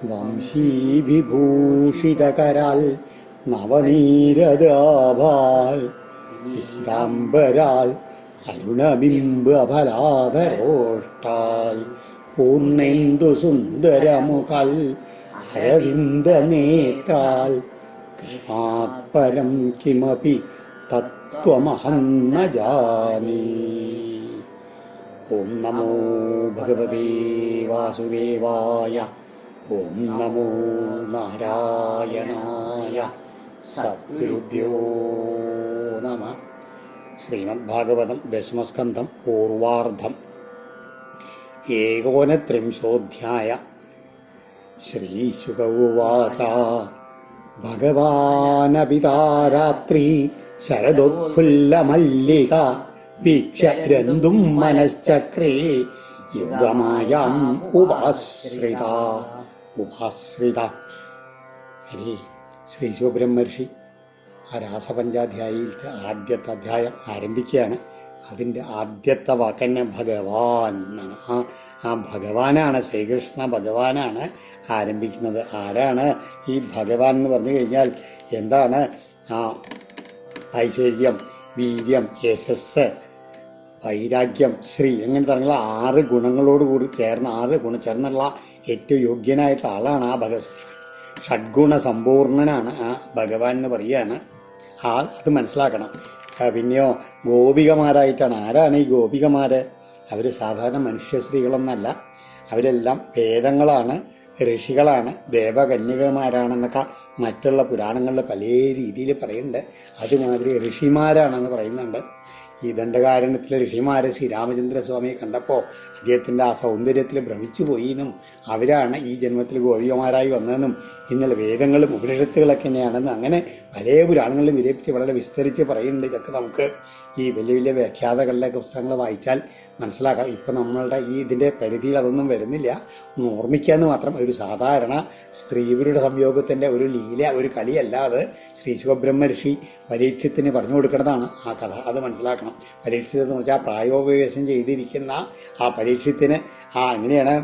വംശീവിഭൂഷിതകരാൽ നവനീരദാഭാൽ പീതാംബരാൽ അരുണബിംബഫലാധരോഷ്ടാൽ പൂർണ്ണേന്ദു സുന്ദരമുഖൽ അരവിന്ദനേത്രാൽ കൃഷ്ണാത്പരം കിമപി തത്വമഹം ന ജാനേ. ഓം നമോ ഭഗവതേ വാസുദേവായ. ഓം നമോ നാരായണായ. സദ്ഗുരുഭ്യോ നമ. ശ്രീമദ്ഭാഗവതം ദശമസ്കന്ധം പൂർവാർദ്ധം. ഏകോനത്രിംശോऽധ്യായ. ശ്രീശുക ഉവാച. ഭഗവാനപിതാരാത്രി ശരദോത്ഫുല്ലമല്ലിക വീക്ഷ്യ രന്തും മനശ്ചക്രേ യോഗമായാം ഉപാശ്രിത. ഹരി ശ്രീ ശുബ്രഹ്മർഷി ആ രാസപഞ്ചാധ്യായിയിലത്തെ ആദ്യത്തെ അധ്യായം ആരംഭിക്കുകയാണ്. അതിൻ്റെ ആദ്യത്തെ വാക്കന്നെ ഭഗവാൻ എന്നാണ്. ആ ഭഗവാനാണ്, ശ്രീകൃഷ്ണ ഭഗവാനാണ് ആരംഭിക്കുന്നത്. ആരാണ് ഈ ഭഗവാൻ എന്ന് പറഞ്ഞു കഴിഞ്ഞാൽ എന്താണ്? ആ ഐശ്വര്യം, വീര്യം, യശസ്, വൈരാഗ്യം, ശ്രീ അങ്ങനെ തുടങ്ങിയുള്ള 6 ഗുണങ്ങളോട് കൂടി ചേർന്നുള്ള ഏറ്റവും യോഗ്യനായിട്ടുള്ള ആളാണ് ആ ഷഡ്ഗുണ സമ്പൂർണനാണ് ആ ഭഗവാൻ എന്ന് പറയുകയാണ്. അത് മനസ്സിലാക്കണം. പിന്നെയോ ഗോപികമാരായിട്ടാണ്. ആരാണ് ഈ ഗോപികമാർ? അവർ സാധാരണ മനുഷ്യ സ്ത്രീകളൊന്നല്ല. അവരെല്ലാം വേദങ്ങളാണ്, ഋഷികളാണ്, ദേവകന്യകമാരാണെന്നൊക്കെ മറ്റുള്ള പുരാണങ്ങളിൽ പല രീതിയിൽ പറയുന്നുണ്ട്. അതുമാതിരി ഋഷിമാരാണെന്ന് പറയുന്നുണ്ട്. ഈ ദണ്ഡകാരണ്യത്തിലെ ഋഷിമാരെ ശ്രീരാമചന്ദ്രസ്വാമിയെ കണ്ടപ്പോൾ അദ്ദേഹത്തിൻ്റെ ആ സൗന്ദര്യത്തിൽ ഭ്രമിച്ചു പോയിന്നും അവരാണ് ഈ ജന്മത്തിൽ ഗോപികമാരായി വന്നതെന്നും ഇന്നലെ വേദങ്ങളും ഉപനിഷത്തുകളൊക്കെ തന്നെയാണെന്നും അങ്ങനെ പല പുരാണങ്ങളിലും ഇതേപ്പറ്റി വളരെ വിസ്തരിച്ച് പറയുന്നുണ്ട്. ഇതൊക്കെ നമുക്ക് ഈ വലിയ വലിയ വ്യാഖ്യാതകളിലൊക്കെ പുസ്തകങ്ങൾ വായിച്ചാൽ മനസ്സിലാക്കാം. ഇപ്പം നമ്മളുടെ ഇതിൻ്റെ പരിധിയിൽ അതൊന്നും വരുന്നില്ല. ഒന്ന് ഓർമ്മിക്കാമെന്ന് മാത്രം. ഒരു സാധാരണ സ്ത്രീവരുടെ സംയോഗത്തിൻ്റെ ഒരു ലീല, ഒരു കളിയല്ലാതെ ശ്രീ ശുഖബ്രഹ്മ ഋഷി പരീക്ഷത്തിന് പറഞ്ഞു കൊടുക്കുന്നതാണ് ആ കഥ. അത് മനസ്സിലാക്കണം. പരീക്ഷത്ത് എന്ന് വെച്ചാൽ പ്രായോപവേശം ചെയ്തിരിക്കുന്ന ആ പരീക്ഷത്തിന് എങ്ങനെയാണ്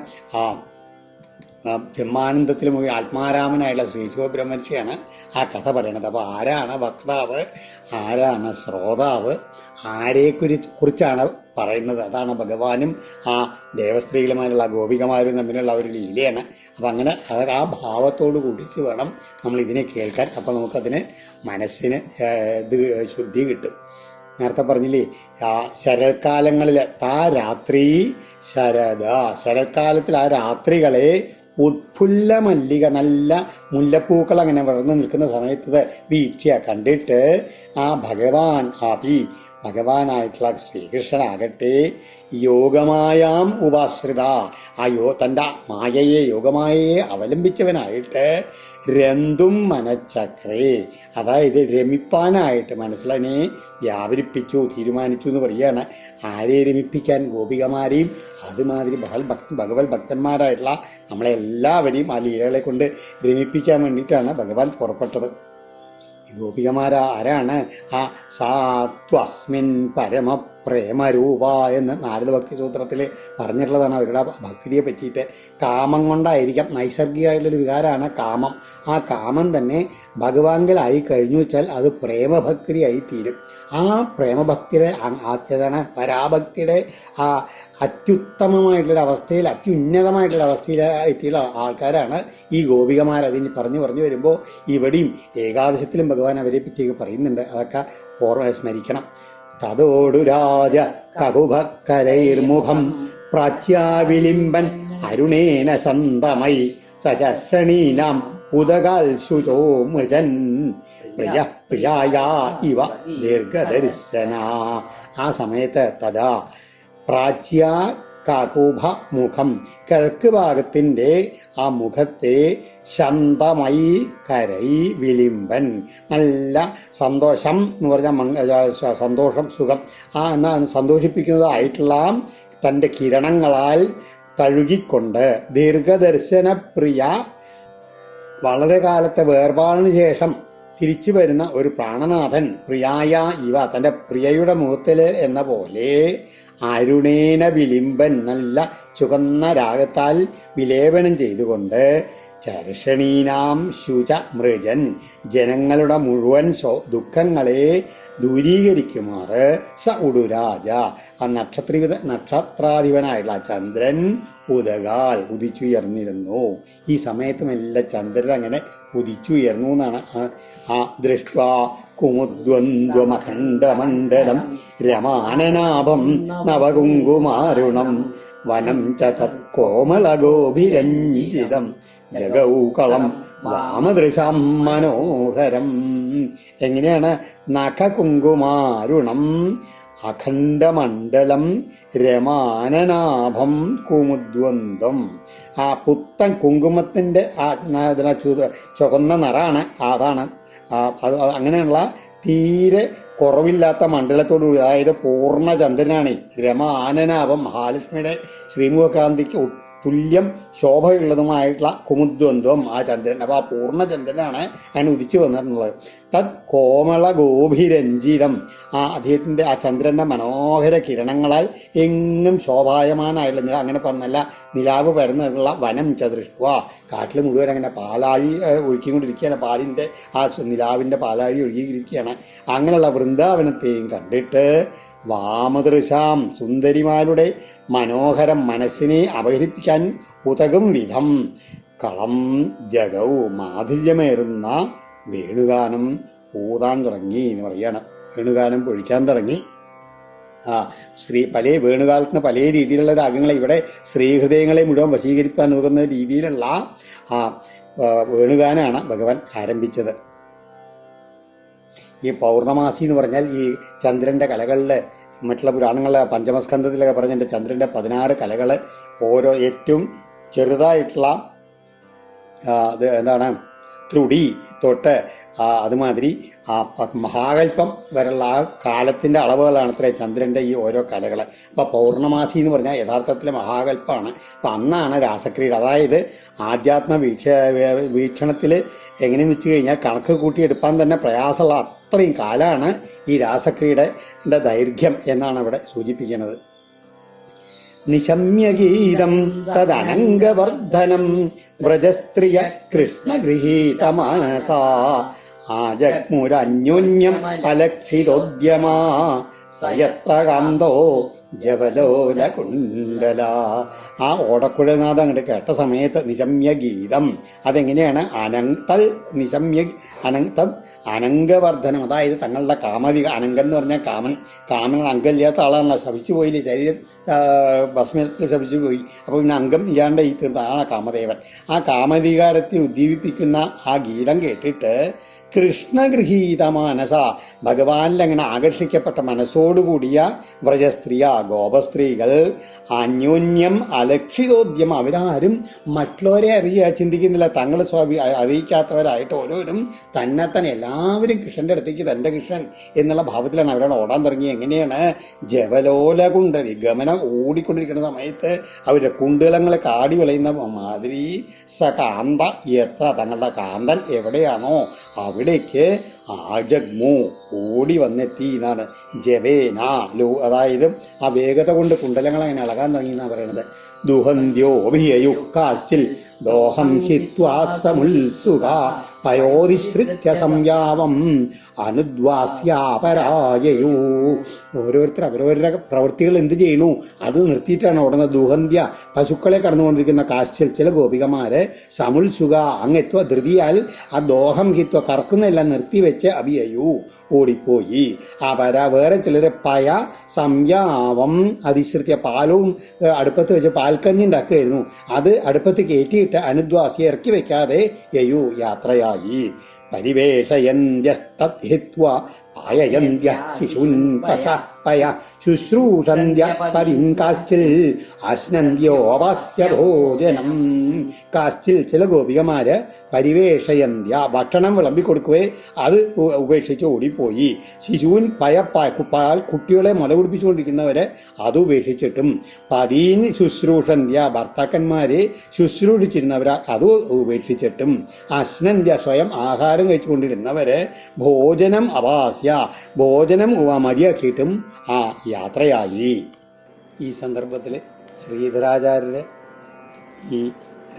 ബ്രഹ്മാനന്ദത്തിൽ മുഴുവൻ ആത്മാരാമനായുള്ള ശ്രീ ശുഖബ്രഹ്മർഷിയാണ് ആ കഥ പറയണത്. അപ്പോൾ ആരാണ് വക്താവ്, ആരാണ് ശ്രോതാവ്, ആരെക്കുറിച്ചാണ് പറയുന്നത്? അതാണ് ഭഗവാനും ആ ദേവസ്ത്രീകളുമായുള്ള ഗോപികമാരും തമ്മിലുള്ള ഒരു ലീലയാണ്. അപ്പം അങ്ങനെ ആ ഭാവത്തോട് കൂടിയിട്ട് വേണം നമ്മൾ ഇതിനെ കേൾക്കാൻ. അപ്പം നമുക്കതിന് മനസ്സിന് ശുദ്ധി കിട്ടും. നേരത്തെ പറഞ്ഞില്ലേ, ആ ശരത്കാലങ്ങളിൽ ശരത്കാലത്തിൽ ആ രാത്രികളെ ഉത്ഫുല്ല മല്ലിക, നല്ല മുല്ലപ്പൂക്കൾ അങ്ങനെ വളർന്നു നിൽക്കുന്ന സമയത്ത് വീക്ഷ്യ കണ്ടിട്ട് ആ ഭഗവാനായിട്ടുള്ള ശ്രീകൃഷ്ണനാകട്ടെ യോഗമായാം ഉപാശ്രിത, തൻ്റെ മായയെ, യോഗമായയെ അവലംബിച്ചവനായിട്ട് രന്തും മനച്ചക്രേ, അതായത് രമിപ്പാനായിട്ട് മനസ്സിനെ വ്യാപരിപ്പിച്ചു, തീരുമാനിച്ചു എന്ന് പറയുകയാണ്. ആരെ രമിപ്പിക്കാൻ? ഗോപികമാരെയും അതുമാതിരി ഭഗവത് ഭക്തന്മാരായിട്ടുള്ള നമ്മളെല്ലാവരെയും ആ ലീലകളെ കൊണ്ട് രമിപ്പിക്കാൻ വേണ്ടിയിട്ടാണ് ഭഗവാൻ പുറപ്പെട്ടത്. ഈ ഗോപികമാരാരാണ്? ആ സാത്വസ്മിൻ പരമപ്രേമരൂപ എന്ന് നാരദ ഭക്തി സൂത്രത്തിൽ പറഞ്ഞിട്ടുള്ളതാണ്. അവരുടെ ഭക്തിയെ പറ്റിയിട്ട് കാമം കൊണ്ടായിരിക്കാം, നൈസർഗികമായിട്ടുള്ളൊരു വികാരമാണ് കാമം. ആ കാമം തന്നെ ഭഗവാൻകളായി കഴിഞ്ഞു വെച്ചാൽ അത് പ്രേമഭക്തിയായി തീരും. ആ പ്രേമഭക്തിയുടെ പരാഭക്തിയുടെ ആ അത്യുത്തമമായിട്ടുള്ളൊരവസ്ഥയിൽ, അത്യുന്നതമായിട്ടുള്ളൊരവസ്ഥയിലെത്തിയുള്ള ആൾക്കാരാണ് ഈ ഗോപികമാർ. അതിന് പറഞ്ഞു വരുമ്പോൾ ഇവിടെയും ഏകാദശത്തിലും ഭഗവാൻ അവരെ പറ്റിയൊക്കെ പറയുന്നുണ്ട്. അതൊക്കെ സ്മരിക്കണം. തതോടു രാജ കകുഭക്കരൈർമുഖം പ്രാച്യാവിലിംബൻ അരുണേന സന്തമൈ സചർഷണീനാം ഉദകാൽ ശുചോ മൃജൻ പ്രിയായ ഇവ ദീർഘദർശന. ആ സമയത്ത് തഥാ പ്രാച്യ കകുഭ മുഖം, കിഴക്ക് ഭാഗത്തിൻ്റെ ആ മുഖത്തെ ശന്തമായി കരൈ വിളിമ്പൻ, നല്ല സന്തോഷം എന്ന് പറഞ്ഞാൽ സന്തോഷം, സുഖം, എന്നാ സന്തോഷിപ്പിക്കുന്നതായിട്ടുള്ള തൻ്റെ കിരണങ്ങളാൽ തഴുകിക്കൊണ്ട് ദീർഘദർശന പ്രിയ, വളരെ കാലത്തെ വേർപാടിന് ശേഷം തിരിച്ചു വരുന്ന ഒരു പ്രാണനാഥൻ പ്രിയായ ഇവ തൻ്റെ പ്രിയയുടെ മുഖത്തിൽ എന്ന പോലെ അരുണേന വിലിമ്പൻ നല്ല ചുവന്ന രാഗത്താൽ വിലേപനം ചെയ്തുകൊണ്ട് ചർഷണീനാം ശുച മൃജൻ ജനങ്ങളുടെ മുഴുവൻ ദുഃഖങ്ങളെ ദൂരീകരിക്കുമാറ് സ ഉടുരാജ ആ നക്ഷത്രാധിപനായിട്ടുള്ള ചന്ദ്രൻ ഉദകാൽ ഉദിച്ചുയർന്നിരുന്നു. ഈ സമയത്തുമെല്ലാം ചന്ദ്രൻ അങ്ങനെ ഉദിച്ചുയർന്നു എന്നാണ്. ആ ദൃഷ്ട കുമുദ്വന്ദ്വമഖണ്ഡമണ്ഡലം രമാനനാഭം നവകുങ്കുമാരുണം വനം ച തത് കോമളഗോഭിരഞ്ജിതം ജഗൗകളം വാമദൃശം മനോഹരം. എങ്ങനെയാണ്? നഖകുങ്കുമാരുണം അഖണ്ഡമണ്ഡലം രമാനനാഭം കുമുദ്വന്ദ്വം. ആ പുത്തൻ കുങ്കുമത്തിൻ്റെ ചുവന്ന നിറാണ്. അതാണ് അത് അങ്ങനെയുള്ള തീരെ കുറവില്ലാത്ത മണ്ഡലത്തോടുകൂടി, അതായത് പൂർണ്ണചന്ദ്രനാണ് രമാനനാഭം മഹാലക്ഷ്മിയുടെ ശ്രീമുഖകാന്തിക്ക് തുല്യം ശോഭയുള്ളതുമായിട്ടുള്ള കുമുദ്വന്ദ്വം ആ ചന്ദ്രൻ. അപ്പോൾ ആ പൂർണ്ണചന്ദ്രനാണ് അതിന് ഉദിച്ചു വന്നിട്ടുള്ളത്. തത് കോമള ഗോഭിരഞ്ജിതം. ആ അദ്ദേഹത്തിൻ്റെ ആ ചന്ദ്രൻ്റെ മനോഹര കിരണങ്ങളാൽ എങ്ങും ശോഭായമാനായിട്ടുള്ള നില, അങ്ങനെ പറഞ്ഞല്ല നിലാവ് പരന്നുള്ള വനം ചതുഷ്വ കാട്ടിൽ മുഴുവൻ അങ്ങനെ പാലാഴി ഒഴുക്കിക്കൊണ്ടിരിക്കുകയാണ്. പാലിൻ്റെ ആ നിലാവിൻ്റെ പാലാഴി ഒഴുകിയിരിക്കുകയാണ്. അങ്ങനെയുള്ള വൃന്ദാവനത്തെയും കണ്ടിട്ട് വാമദൃശാം സുന്ദരിമാരുടെ മനോഹരം മനസ്സിനെ അപഹരിപ്പിക്കാൻ ഉതകും വിധം കളം ജഗൗ മാധുര്യമേറുന്ന വേണുഗാനം ഊതാൻ തുടങ്ങി എന്ന് പറയാണ്. വേണുഗാനം പൊഴിക്കാൻ തുടങ്ങി. പല വേണുകാലത്തിന് പല രീതിയിലുള്ള രാഗങ്ങളെ ഇവിടെ ശ്രീഹൃദയങ്ങളെ മുഴുവൻ വശീകരിക്കാൻ നോക്കുന്ന രീതിയിലുള്ള വേണുഗാനാണ് ഭഗവാൻ ആരംഭിച്ചത്. ഈ പൗർണമാസി എന്ന് പറഞ്ഞാൽ ഈ ചന്ദ്രൻ്റെ കലകളിൽ മറ്റുള്ള പുരാണങ്ങളിലെ പഞ്ചമസ്കന്ധത്തിലൊക്കെ പറഞ്ഞിട്ടുണ്ട് ചന്ദ്രൻ്റെ 16 കലകൾ. ഓരോ ഏറ്റവും ചെറുതായിട്ടുള്ള എന്താണ് ത്രുടി തൊട്ട് അതുമാതിരി മഹാകൽപ്പം വരെയുള്ള ആ കാലത്തിൻ്റെ അളവുകളാണ് അത്രേ ചന്ദ്രൻ്റെ ഈ ഓരോ കലകൾ. അപ്പോൾ പൗർണമാസി എന്ന് പറഞ്ഞാൽ യഥാർത്ഥത്തിൽ മഹാകൽപ്പമാണ്. അപ്പം അന്നാണ് രാസക്രീഡ. അതായത് ആധ്യാത്മ വീക്ഷണത്തിൽ എങ്ങനെയെന്ന് വെച്ച് കഴിഞ്ഞാൽ കണക്ക് കൂട്ടിയെടുക്കാൻ തന്നെ പ്രയാസമുള്ള അത്രയും കാലമാണ് ഈ രാസക്രീഡയുടെ ദൈർഘ്യം എന്നാണ് ഇവിടെ സൂചിപ്പിക്കുന്നത്. നിശമ്യഗീതം തദനംഗവർദ്ധനം വ്രജസ്ത്രിയ കൃഷ്ണഗൃഹീത മനസാ ആജഗ്മുരന്യോന്യം അലക്ഷിതോദ്യമാ സയത്ര കാന്തോ ജവലോല കുണ്ടല. ആ ഓടക്കുഴനാഥം അങ്ങോട്ട് കേട്ട സമയത്ത് നിശമ്യ ഗീതം അതെങ്ങനെയാണ്? അനംഗവർദ്ധനം. അതായത് തങ്ങളുടെ കാമവിക അനങ്കം എന്ന് പറഞ്ഞാൽ കാമൻ അംഗമില്ലാത്ത ആളാണല്ലോ. ശപിച്ചു പോയില്ലേ, ശരീര ഭസ്മത്തിൽ ശപിച്ചു പോയി. അപ്പോൾ പിന്നെ അംഗം ഇല്ലാണ്ട് ഈ തീർന്നതാണ് കാമദേവൻ. ആ കാമവികാരത്തെ ഉദ്ദീപിപ്പിക്കുന്ന ആ ഗീതം കേട്ടിട്ട് കൃഷ്ണഗൃഹീത മനസ ഭഗവാനിൽ അങ്ങനെ ആകർഷിക്കപ്പെട്ട മനസ്സോടുകൂടിയ വ്രജസ്ത്രീയ ഗോപസ്ത്രീകൾ അന്യോന്യം അലക്ഷിതോദ്യം അവരാരും മറ്റുള്ളവരെ ചിന്തിക്കുന്നില്ല. തങ്ങൾ അറിയിക്കാത്തവരായിട്ട് ഓരോരും തന്നെ എല്ലാവരും കൃഷ്ണൻ്റെ അടുത്തേക്ക് തൻ്റെ കൃഷ്ണൻ എന്നുള്ള ഭാവത്തിലാണ് അവരോട് ഓടാൻ തുടങ്ങി. എങ്ങനെയാണ്? ജവലോല കുണ്ടലി ഗമനം ഓടിക്കൊണ്ടിരിക്കുന്ന സമയത്ത് അവരുടെ കുണ്ടലങ്ങളെ കാടി വിളയുന്ന മാതിരി കാന്ത എത്ര തങ്ങളുടെ കാന്തൻ എവിടെയാണോ അവിടേക്ക് ആജഗ്മു ഓടി വന്നെത്തി എന്നാണ്. ജവേന അതായത് ആ വേഗത കൊണ്ട് കുണ്ടലങ്ങൾ അങ്ങനെ ഇളകാൻ തുടങ്ങി എന്നാണ് പറയണത്. ദുഹന്ത്യോഭിയുക്കാശ്ചിൽ ദോഹം ഹിത്വാസമുത്സുക പയോധിശ്രിത്യ സംയാവം അനുദ്വാസ്യാപരായയൂ. ഓരോരുത്തർ അവരവരുടെ പ്രവൃത്തികൾ എന്ത് ചെയ്യണു അത് നിർത്തിയിട്ടാണ് ഓടുന്നത്. ദുഹന്ത്യ പശുക്കളെ കടന്നുകൊണ്ടിരിക്കുന്ന കാശ്ചിൽ ചില ഗോപികമാര് സമുത്സുക അങ്ങെത്വ ധൃതിയാൽ ആ ദോഹം ഹിത്വ കറക്കുന്നതെല്ലാം നിർത്തിവെച്ച് അഭിയയൂ ഓടിപ്പോയി. വേറെ ചിലര് പയ സംയാവം അതിശ്രിത്യ പാലവും അടുപ്പത്ത് വെച്ച് പാൽക്കഞ്ഞി ഉണ്ടാക്കുകയായിരുന്നു. അത് അടുപ്പത്ത് കയറ്റിയിട്ട് അനുദ്വാസി ഇറക്കി വെക്കാതെ യയു യാത്രയായി. പരിവേഷയന്ത്യസ്തദ്ഹിത്വ പായയന്ത്യ ശിശൂൻ പയ ശുശ്രൂഷന്ത്യ പരിൻ കാശ്ചിൽ അശ്നന്ത്യോപാസ്യ ഭോജനം. കാശ്ചിൽ ചില ഗോപികമാര് പരിവേഷയന്ത്യ ഭക്ഷണം വിളമ്പിക്കൊടുക്കുവേ അത് ഉപേക്ഷിച്ച് ഓടിപ്പോയി. ശിശൂൻ പാൽ കുട്ടികളെ മുല കുടിപ്പിച്ചുകൊണ്ടിരിക്കുന്നവരെ അത് ഉപേക്ഷിച്ചിട്ടും പതീൻ ശുശ്രൂഷന്ത്യ ഭർത്താക്കന്മാരെ ശുശ്രൂഷിച്ചിരുന്നവരെ അത് ഉപേക്ഷിച്ചിട്ടും അശ്നന്ത്യ സ്വയം ആഹാരം ആഹാരം കഴിച്ചുകൊണ്ടിരുന്നവര് ഭോജനം അവാസ്യ, ഭോജനം മതിയാക്കിയിട്ടും ആ യാത്രയായി. ഈ സന്ദർഭത്തിൽ ശ്രീധരാചാര്യരെ ഈ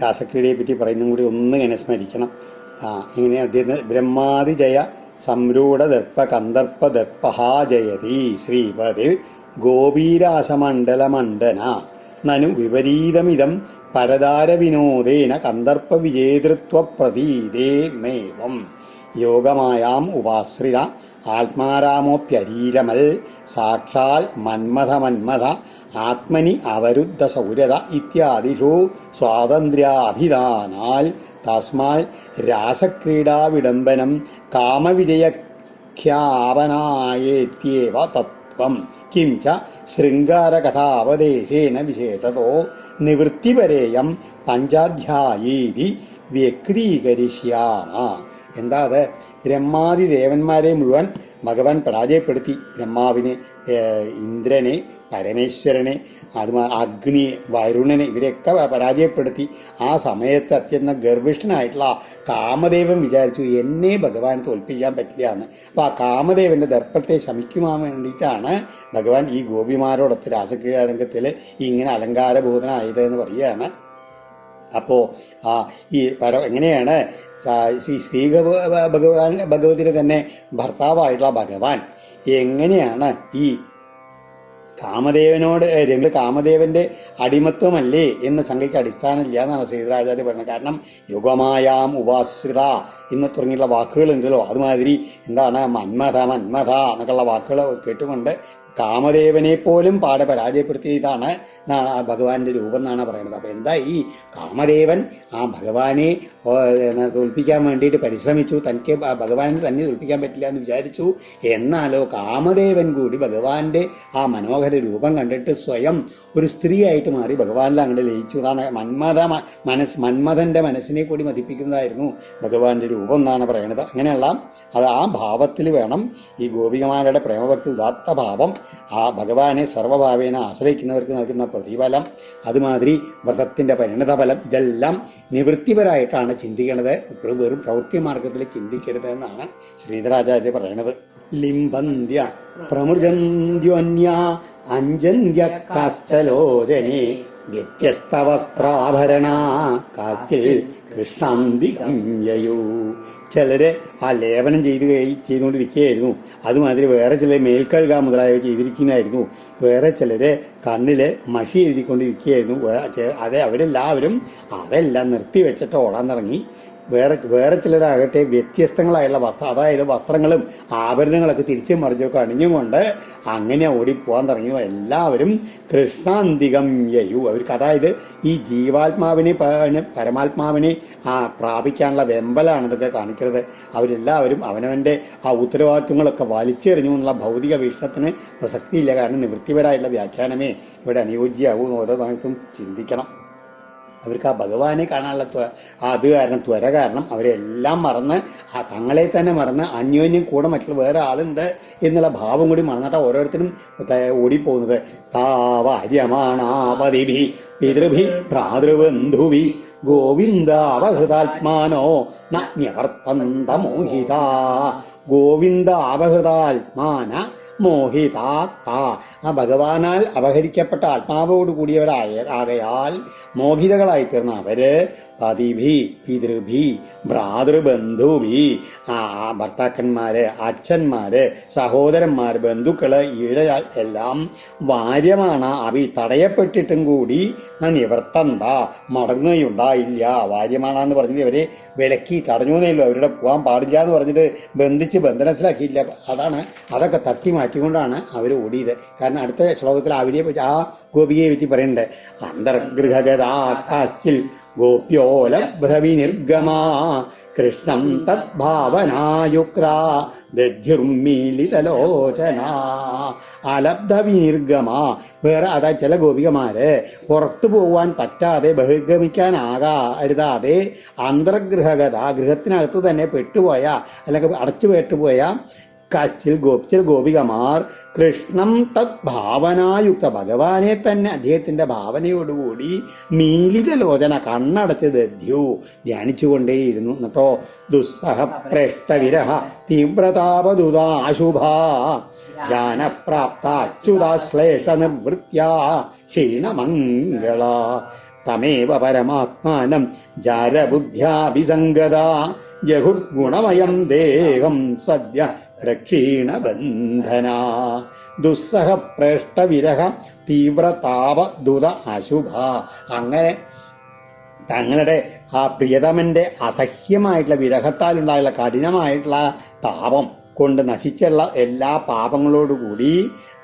രാസക്രീഡയെ പറ്റി പറയുന്നതും കൂടി ഒന്നിങ്ങനെ സ്മരിക്കണം. ഇങ്ങനെ അദ്ദേഹത്തിന് ബ്രഹ്മാതിജയ സംരൂഢ ദർപ്പ കന്ദർപ്പ ദർപ്പഹാ ജയതി ശ്രീപതി ഗോപീരാസമണ്ഡലമണ്ഡന നനു വിപരീതമിതം പരതാരവിനോദേന കന്ദർപ്പ വിജേതൃത്വ പ്രതീതേമേവം യോഗമായാം ഉപാശ്രിത ആത്മാരാമോപ്യരീരമൽ സാക്ഷാൽ മന്മഥ ആത്മനി അവരുദ്ധ സൗരത ഇത്യാദിഷു സ്വാതന്ത്ര്യാഭിധാനാൽ തസ്മാൽ രാസക്രീഡാവിഡംബനം കാമവിജയഖ്യാപനായേത്യവ തത്വം കിം ച ശൃംഗാരകഥാവദേശേന വിശേഷതോ നിവൃത്തിപരേയം പഞ്ചാധ്യായീതി വ്യക്തീകരിഷ്യാമ. എന്താ അത്? ബ്രഹ്മാദി ദേവന്മാരെ മുഴുവൻ ഭഗവാൻ പരാജയപ്പെടുത്തി. ബ്രഹ്മാവിനെ, ഇന്ദ്രനെ, പരമേശ്വരനെ, അഗ്നി, വരുണനെ, ഇവരെയൊക്കെ പരാജയപ്പെടുത്തി. ആ സമയത്ത് അത്യന്തം ഗർഭിഷ്ഠനായിട്ടുള്ള കാമദേവൻ വിചാരിച്ചു എന്നെ ഭഗവാൻ തോൽപ്പിക്കാൻ പറ്റില്ല എന്ന്. അപ്പോൾ ആ കാമദേവൻ്റെ ദർപ്പത്തെ ശമിക്കുവാൻ വേണ്ടിയിട്ടാണ് ഭഗവാൻ ഈ ഗോപിമാരോടൊത്ത് രാസക്രീഡാരംഗത്തിൽ ഇങ്ങനെ അലങ്കാരബോധനായത് എന്ന് പറയുകയാണ്. അപ്പോൾ ഈ എങ്ങനെയാണ് ഈ ശ്രീ ഭഗവതിയുടെ തന്നെ ഭർത്താവായിട്ടുള്ള ഭഗവാൻ എങ്ങനെയാണ് ഈ കാമദേവനോട് കാമദേവന്റെ അടിമത്വമല്ലേ എന്ന ശങ്കയ്ക്ക് അടിസ്ഥാനമില്ല എന്നാണ് ശ്രീധരാചാര്യ പറയുന്നത്. കാരണം യുഗമായാം ഉപാശ്രിത എന്ന് തുടങ്ങിയുള്ള വാക്കുകളുണ്ടല്ലോ, അതുമാതിരി എന്താണ് മന്മഥ എന്നൊക്കെയുള്ള വാക്കുകൾ കേട്ടുകൊണ്ട് കാമദേവനെ പോലും പാടെ പരാജയപ്പെടുത്തിയതാണ് ഭഗവാന്റെ രൂപം എന്നാണ് പറയുന്നത്. അപ്പോൾ എന്താ ഈ കാമദേവൻ ആ ഭഗവാനെ തോൽപ്പിക്കാൻ വേണ്ടിയിട്ട് പരിശ്രമിച്ചു, തനിക്ക് ഭഗവാനെ തന്നെ തോൽപ്പിക്കാൻ പറ്റില്ല എന്ന് വിചാരിച്ചു. എന്നാലോ കാമദേവൻ കൂടി ഭഗവാന്റെ ആ മനോഹര രൂപം കണ്ടിട്ട് സ്വയം ഒരു സ്ത്രീയായിട്ട് മാറി ഭഗവാനിൽ അങ്ങനെ ലയിച്ചു. അതാണ് മന്മഥന്റെ മനസ്സിനെ കൂടി മതിപ്പിക്കുന്നതായിരുന്നു ഭഗവാന്റെ രൂപം എന്നാണ് പറയുന്നത്. അങ്ങനെയുള്ള അത് ആ ഭാവത്തിൽ വേണം ഈ ഗോപികമാരുടെ പ്രേമഭക്തി ഉദാത്ത ഭാവം, ആ ഭഗവാനെ സർവഭാവേന ആശ്രയിക്കുന്നവർക്ക് നൽകുന്ന പ്രതിഫലം, അതുമാതിരി വ്രതത്തിൻ്റെ പരിണതഫലം, ഇതെല്ലാം നിവൃത്തിപരായിട്ടാണ് ചിന്തിക്കേണ്ടത്. വെറും പ്രവൃത്തി മാർഗത്തിൽ ചിന്തിക്കരുത് എന്നാണ് ശ്രീധരാചാര്യ പറയുന്നത്. ലിംബന്ധ്യ പ്രമൃജന്ധ്യോന്യ അഞ്ജന്ധ്യ കാശ്ചലോചനെ വ്യത്യസ്ത വസ്ത്രാഭരണ കാശ്ചിൽ കൃഷ്ണാന്തികം യയു. ചിലര് ആ ലേപനം ചെയ്തുകൊണ്ടിരിക്കുകയായിരുന്നു. അതുമാതിരി വേറെ ചിലർ മേൽക്കഴുക മുതലായവ ചെയ്തിരിക്കുന്നതായിരുന്നു. വേറെ ചിലര് കണ്ണിൽ മഷി എഴുതിക്കൊണ്ടിരിക്കുകയായിരുന്നു. അവരെല്ലാവരും അതെല്ലാം നിർത്തി വെച്ചിട്ട് ഓടാൻ തുടങ്ങി. വേറെ ചിലരാകട്ടെ വ്യത്യസ്തങ്ങളായുള്ള അതായത് വസ്ത്രങ്ങളും ആഭരണങ്ങളൊക്കെ തിരിച്ചും മറിഞ്ഞൊക്കെ അണിഞ്ഞുകൊണ്ട് അങ്ങനെ ഓടിപ്പോകാൻ തുടങ്ങി. എല്ലാവരും കൃഷ്ണാന്തികം യയു. അവർക്ക് അതായത് ഈ ജീവാത്മാവിനെ പരമാത്മാവിനെ പ്രാപിക്കാനുള്ള വെമ്പലാണ് ഇതൊക്കെ കാണിക്കുന്നത്. അവരെല്ലാവരും അവനവൻ്റെ ആ ഉത്തരവാദിത്വങ്ങളൊക്കെ വലിച്ചെറിഞ്ഞു എന്നുള്ള ഭൗതിക വീക്ഷണത്തിന് പ്രസക്തിയില്ല. കാരണം നിവൃത്തിപരായിട്ടുള്ള വ്യാഖ്യാനമേ ഇവിടെ അനുയോജ്യമാവും. ഓരോ സമയത്തും ചിന്തിക്കണം. അവർക്ക് ആ ഭഗവാനെ കാണാനുള്ള അത് കാരണം ത്വര കാരണം അവരെല്ലാം മറന്ന് തങ്ങളെ തന്നെ മറന്ന് അന്യോന്യം കൂടെ മറ്റുള്ള വേറെ ആളുണ്ട് എന്നുള്ള ഭാവം കൂടി മറന്നിട്ടാണ് ഓരോരുത്തരും ഓടിപ്പോകുന്നത്. താവാര്യമാണാപതിഭി പിതൃഭി ഭ്രാതൃബന്ധുഭി ഗോവിന്ദാവഹൃതാത്മാനോ നവർത്തന്ത മോഹിത. ഗോവിന്ദ അപഹൃതാത്മാന മോഹിതാത്ത. ആ ഭഗവാനാൽ അപഹരിക്കപ്പെട്ട ആത്മാവോട് കൂടിയവരാകയാൽ മോഹിതകളായി തീർന്ന അവര് പതിഭി പിതൃഭി ഭ്രാതൃബന്ധുഭി, ഭർത്താക്കന്മാര്, അച്ഛന്മാര്, സഹോദരന്മാർ, ബന്ധുക്കള്, ഈഴയാൽ എല്ലാം വാര്യമാണ്. അവി തടയപ്പെട്ടിട്ടും കൂടി നിവർത്തന്ത മടങ്ങുകയുണ്ടായില്ല. വാര്യമാണെന്ന് പറഞ്ഞിട്ട് ഇവരെ വിലക്കി തടഞ്ഞു എന്നല്ലോ, അവരുടെ പോകാൻ പാടില്ല എന്ന് പറഞ്ഞിട്ട് ബന്ധിച്ച് ബന്ധനത്തിലാക്കിയില്ല. അതൊക്കെ തട്ടി മാറ്റിക്കൊണ്ടാണ് അവർ ഓടിയത്. കാരണം അടുത്ത ശ്ലോകത്തിൽ അവരെ പറ്റി ആ ഗോപികയെ പറ്റി പറയുന്നുണ്ട്. അന്തർഗൃഹഗതാ കാശ്ചിൽ ഗോപ്യോലബ്ധവിനിർഗമാ കൃഷ്ണം തദ്ഭാവനായുക്ത ദധ്യുർമീലിതലോചന. അലബ്ധവിനിർഗമ വേറെ അതായത് ചില ഗോപികമാര് പുറത്തു പോകാൻ പറ്റാതെ ബഹിർഗമിക്കാനാകാതെ അന്തർഗൃഹഗത ഗൃഹത്തിനകത്ത് തന്നെ പെട്ടുപോയ അല്ലെങ്കിൽ അടച്ചു പെട്ടുപോയ ചില ഗോപികമാർ കൃഷ്ണം തത് ഭാവനായുക്ത ഭഗവാനെ തന്നെ അദ്ദേഹത്തിൻ്റെ ഭാവനയോടുകൂടി മീലിതലോചന കണ്ണടച്ച് ദധ്യു ധ്യാനിച്ചുകൊണ്ടേയിരുന്നു. എന്നിട്ടോ ദുസ്സഹ പ്രേഷ്ടവിരഹ തീവ്രതാപദുതാശുഭ ജ്ഞാനപ്രാപ്ത അച്യുതാശ്ലേഷ നിർവൃത്യ ക്ഷീണമംഗള തമേവ പരമാത്മാനം ജാരബുദ്ധ്യാഭിസംഗത ജഹുർഗുണമയം ദേഹം സദ്യ പ്രക്ഷീണബന്ധന ദുസ്സഹ പ്രേഷ്ടവിരഹ തീവ്രതാപദുത അശുഭ. അങ്ങനെ തങ്ങളുടെ ആ പ്രിയതമൻ്റെ അസഹ്യമായിട്ടുള്ള വിരഹത്താലുണ്ടായുള്ള കഠിനമായിട്ടുള്ള താപം കൊണ്ട് നശിച്ചുള്ള എല്ലാ പാപങ്ങളോടുകൂടി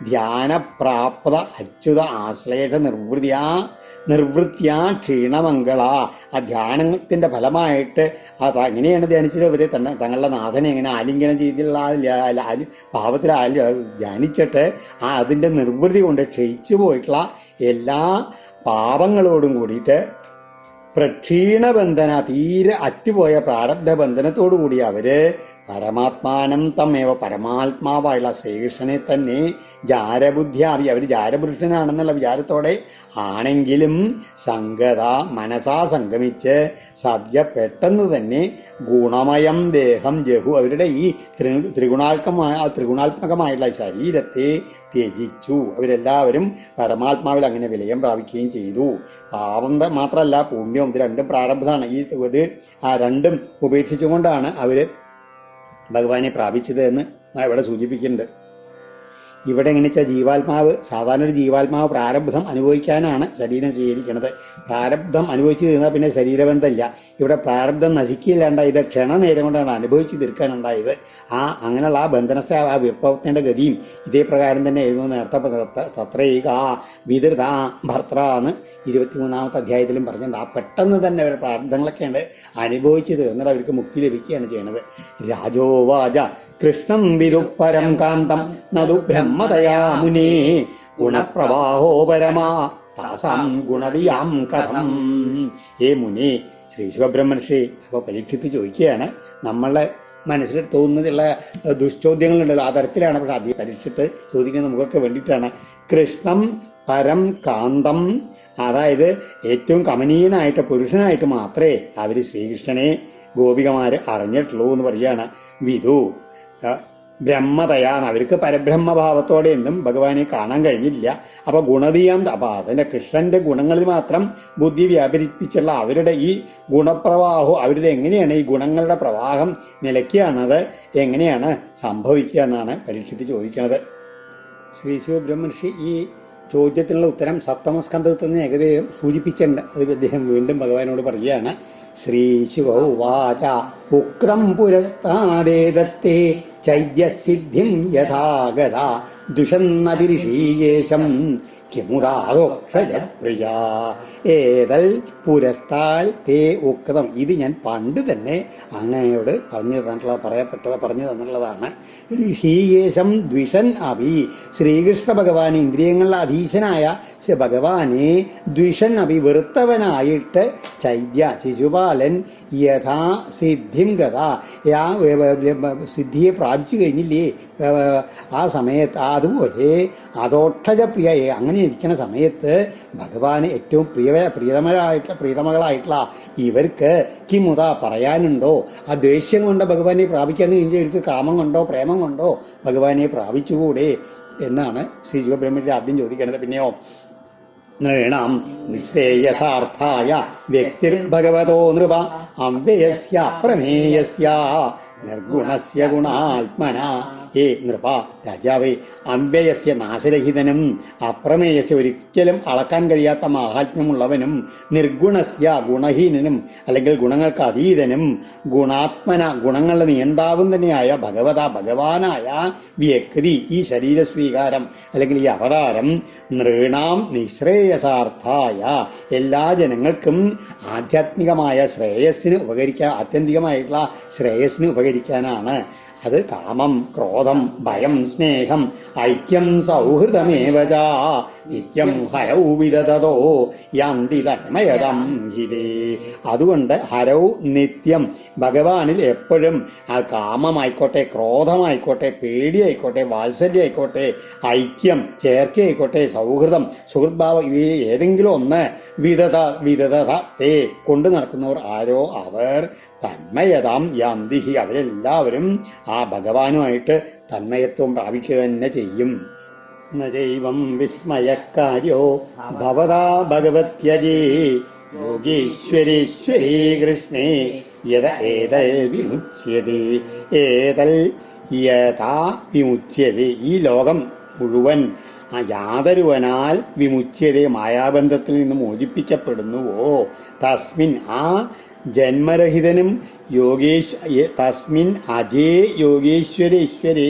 ധ്യാനപ്രാപ്ത അച്യുത ആശ്ലേഷ നിർവൃത്യ ക്ഷീണമംഗള. ആ ധ്യാനത്തിൻ്റെ ഫലമായിട്ട് അത് എങ്ങനെയാണ് ധ്യാനിച്ചത്? അവർ തന്നെ തങ്ങളുടെ നാഥനെ എങ്ങനെ ആലിംഗനം ചെയ്തിട്ടുള്ള ഭാവത്തിൽ ധ്യാനിച്ചിട്ട് അതിൻ്റെ നിർവൃത്തി കൊണ്ട് ക്ഷയിച്ചു പോയിട്ടുള്ള എല്ലാ പാപങ്ങളോടും കൂടിയിട്ട് പ്രക്ഷീണബന്ധന തീരെ അറ്റുപോയ പ്രാരബ്ധ ബന്ധനത്തോടു കൂടി അവര് പരമാത്മാനം തമ്മേവ പരമാത്മാവായുള്ള ശ്രീകൃഷ്ണനെ തന്നെ ജാരബുദ്ധ്യാവി അവർ ജാരപുരുഷനാണെന്നുള്ള വിചാരത്തോടെ ആണെങ്കിലും സംഗത മനസാ സംഗമിച്ച് സദ്യ പെട്ടെന്ന് തന്നെ ഗുണമയം ദേഹം ജഹു അവരുടെ ഈ ത്രിഗുണാത്മകമായിട്ടുള്ള ശരീരത്തെ ത്യജിച്ചു. അവരെല്ലാവരും പരമാത്മാവിൽ അങ്ങനെ വിലയം പ്രാപിക്കുകയും ചെയ്തു. പാപം മാത്രമല്ല പുണ്യം ഇത് രണ്ടും പ്രാരബ്ധമാണ്. ഇത് രണ്ടും ഉപേക്ഷിച്ചുകൊണ്ടാണ് അവർ ഭഗവാനെ പ്രാപിച്ചത് എന്ന് ഇവിടെ സൂചിപ്പിക്കുന്നുണ്ട്. ഇവിടെ എങ്ങനെ വെച്ചാൽ ജീവാത്മാവ് സാധാരണ ഒരു ജീവാത്മാവ് പ്രാരബ്ധം അനുഭവിക്കാനാണ് ശരീരം സ്വീകരിക്കുന്നത്. പ്രാരബ്ധം അനുഭവിച്ചു തീർന്നാൽ പിന്നെ ശരീരബന്ധമില്ല. ഇവിടെ പ്രാരബ്ധം നശിക്കില്ലാണ്ടായത് ക്ഷണനേരം കൊണ്ടാണ് അനുഭവിച്ചു തീർക്കാനുണ്ടായത്. അങ്ങനെയുള്ള ആ ബന്ധനസ്ഥ ആ വിപ്ലവത്തിൻ്റെ ഗതിയും ഇതേ പ്രകാരം തന്നെ എഴുതുന്ന നേരത്തെ തത്രൈക വിതൃത ഭർത്ര എന്ന് 23-ാമത്തെ അധ്യായത്തിലും പറഞ്ഞിട്ടുണ്ട്. ആ പെട്ടെന്ന് തന്നെ അവർ പ്രാരബ്ധങ്ങളൊക്കെ ഉണ്ട് അനുഭവിച്ചു തീർന്നിട്ട് അവർക്ക് മുക്തി ലഭിക്കുകയാണ് ചെയ്യുന്നത്. രാജോവാച കൃഷ്ണം വിദുപരം കാന്തം നദു ബ്രഹ്മതയാ മുനേ ഗുണപ്രവാഹോ പരമാ താസാം ഗുണതിയാം കഥം. ഏ മുനി, ശ്രീ ശിവബ്രഹ്മർഷി അപ്പോൾ പരീക്ഷിച്ച് ചോദിക്കുകയാണ്. നമ്മളെ മനസ്സിൽ തോന്നുന്നതുള്ള ദുശ്ചോദ്യങ്ങളുണ്ടല്ലോ, ആ തരത്തിലാണ്. പക്ഷെ അധികം പരീക്ഷിച്ച് ചോദിക്കുന്നത് നമുക്കൊക്കെ വേണ്ടിയിട്ടാണ്. കൃഷ്ണം പരം കാന്തം, അതായത് ഏറ്റവും കമനീയനായിട്ട് പുരുഷനായിട്ട് മാത്രമേ അവർ ശ്രീകൃഷ്ണനെ ഗോപികമാർ അറിഞ്ഞിട്ടുള്ളൂ എന്ന് പറയുകയാണ്. വിധു ബ്രഹ്മതയാണ്, അവർക്ക് പരബ്രഹ്മഭാവത്തോടെ ഒന്നും ഭഗവാനെ കാണാൻ കഴിഞ്ഞില്ല. അപ്പോൾ ഗുണതീയം, അപ്പോൾ അതിൻ്റെ കൃഷ്ണൻ്റെ ഗുണങ്ങളിൽ മാത്രം ബുദ്ധി വ്യാപരിപ്പിച്ചുള്ള അവരുടെ ഈ ഗുണപ്രവാഹം, അവരുടെ എങ്ങനെയാണ് ഈ ഗുണങ്ങളുടെ പ്രവാഹം നിലയ്ക്കുക എന്നത് എങ്ങനെയാണ് സംഭവിക്കുക എന്നാണ് പരീക്ഷിച്ച് ചോദിക്കുന്നത്. ശ്രീ ശിവബ്രഹ്മർഷി ഈ ചോദ്യത്തിനുള്ള ഉത്തരം സപ്തമസ്കന്ധത്തിൽ നിന്ന് ഏകദേശം സൂചിപ്പിച്ചിട്ടുണ്ട്. അത് അദ്ദേഹം വീണ്ടും ഭഗവാനോട് പറയുകയാണ്. ശ്രീ ശിവ ഉവാച ഉക്തം പുരസ്താദേദത്തേ ചൈദ്യസിദ്ധിം യഥാഗത ദുഷന്നഭിഋഷീകേശം കിമുദാദോക്ഷജപ്രിയ ഏതൽ പുരസ്താൽ തേ ഉക്തം. ഇത് ഞാൻ പണ്ട് തന്നെ അങ്ങയോട് പറഞ്ഞു തന്നിട്ടുള്ളതാണ്. ഋഷീകേശം ദ്വിഷൻ അഭി, ശ്രീകൃഷ്ണ ഭഗവാൻ ഇന്ദ്രിയങ്ങളുടെ അധീശനായ ഭഗവാനെ ദ്വിഷൻ അഭി വെറുത്തവനായിട്ട് ചൈദ്യ ശിശുപാലൻ യഥാ സിദ്ധിം ഗത, സിദ്ധിയെ പ്രാപിച്ചു കഴിഞ്ഞില്ലേ ആ സമയത്ത്, അതുപോലെ അതോക്ഷജപ്രിയ അങ്ങനെ ഇരിക്കുന്ന സമയത്ത് ഭഗവാന് ഏറ്റവും പ്രീതമകളായിട്ടുള്ള ഇവർക്ക് കിമുത പറയാനുണ്ടോ? ആ ദേഷ്യം കൊണ്ട് ഭഗവാനെ പ്രാപിക്കാന്ന് കഴിഞ്ഞാൽ ഇവർക്ക് കാമം കൊണ്ടോ പ്രേമം കൊണ്ടോ ഭഗവാനെ പ്രാപിച്ചുകൂടെ എന്നാണ് ശ്രീ ശിവബ്രഹ്മന്റെ ആദ്യം ചോദിക്കേണ്ടത്. പിന്നെയോ നൃണാം നിശ്രേയസാർത്ഥായ വ്യക്തിർഭഗവതോ നൃപ അവ്യയസ്യ പ്രമേയസ്യ നിർഗുണസ്യ ഗുണാത്മന. ഏ നൃപ, രാജാവേ, അവ്യയസ്യ നാശരഹിതനും അപ്രമേയസ്യ ഒരിക്കലും അളക്കാൻ കഴിയാത്ത മഹാത്മ്യമുള്ളവനും നിർഗുണസ്യ ഗുണഹീനനും അല്ലെങ്കിൽ ഗുണങ്ങൾക്ക് അതീതനും ഗുണാത്മന ഗുണങ്ങളുടെ നിയന്താവും തന്നെയായ ഭഗവാനായ വ്യക്തി ഈ ശരീരസ്വീകാരം അല്ലെങ്കിൽ ഈ അവതാരം നൃണാം നിശ്രേയസാർത്ഥായ എല്ലാ ജനങ്ങൾക്കും ആധ്യാത്മികമായ ശ്രേയസ്സിന് ഉപകരിക്കാൻ, ആത്യന്തികമായിട്ടുള്ള ശ്രേയസ്സിന് ഉപകരിക്കാനാണ്. അത് കാമം, ക്രോധം, ഭയം, സ്നേഹം, ഐക്യം, സൗഹൃദമേവ ച നിത്യം ഹരൗ വിദതതോ യാന്തി തന്മയതം ഹിതേ. അതുകൊണ്ട് ഹരൗ നിത്യം, ഭഗവാനിൽ എപ്പോഴും ആ കാമമായിക്കോട്ടെ, ക്രോധമായിക്കോട്ടെ, പേടിയായിക്കോട്ടെ, വാത്സല്യമായിക്കോട്ടെ, ഐക്യം, ചേർച്ചയായിക്കോട്ടെ, സൗഹൃദം, സുഹൃദ്ഭാവം, ഇവയെ ഏതെങ്കിലും ഒന്ന് വിദതത തേ കൊണ്ടു നടക്കുന്നവർ ആരോ അവർ തന്മയതാം യാന്തിഹി, അവരെല്ലാവരും ആ ഭഗവാനുമായിട്ട് തന്മയത്വം പ്രാപിക്കുക തന്നെ ചെയ്യും. നൈവം വിസ്മയക്കാര്യോ ഭവതാ ഭഗവത്യജേ യോഗീശ്വരീശ്വരീ കൃഷ്ണേ യത ഏതൽ വിമുച്യതേ. ഏതൽ യഥാ വിമുച്യതേ, ഈ ലോകം മുഴുവൻ ആ യാതൊരുവനാൽ വിമുച്യതേ, മായാബന്ധത്തിൽ നിന്ന് മോചിപ്പിക്കപ്പെടുന്നുവോ. തസ്മിൻ, ആ ജന്മരഹിതനും തസ്മിൻ അജേ യോഗേശ്വരേശ്വരേ,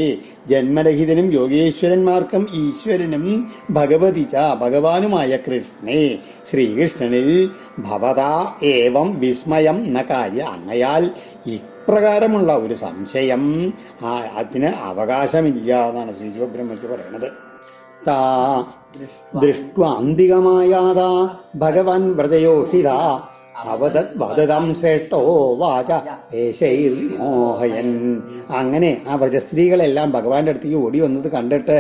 ജന്മരഹിതനും യോഗേശ്വരന്മാർക്കും ഈശ്വരനും ഭഗവതി ച ഭഗവാനുമായ കൃഷ്ണേ, ശ്രീകൃഷ്ണനിൽ ഭവതാ ഏവം വിസ്മയം ന കാര്യ, അങ്ങയാൽ ഇപ്രകാരമുള്ള ഒരു സംശയം അതിന് അവകാശമില്ല എന്നാണ് ശ്രീ ശിവബ്രഹ്മയ്ക്ക് പറയണത്. താ ദൃഷ്ട്വാന്തികമായാതാ ഭഗവാൻ വ്രജയോഷിത അവതം ശ്രേഷ്ഠോ വാച ദേശൈർവിമോഹയൻ. അങ്ങനെ ആ വ്രജസ്ത്രീകളെല്ലാം ഭഗവാന്റെ അടുത്തേക്ക് ഓടി വന്നത് കണ്ടിട്ട്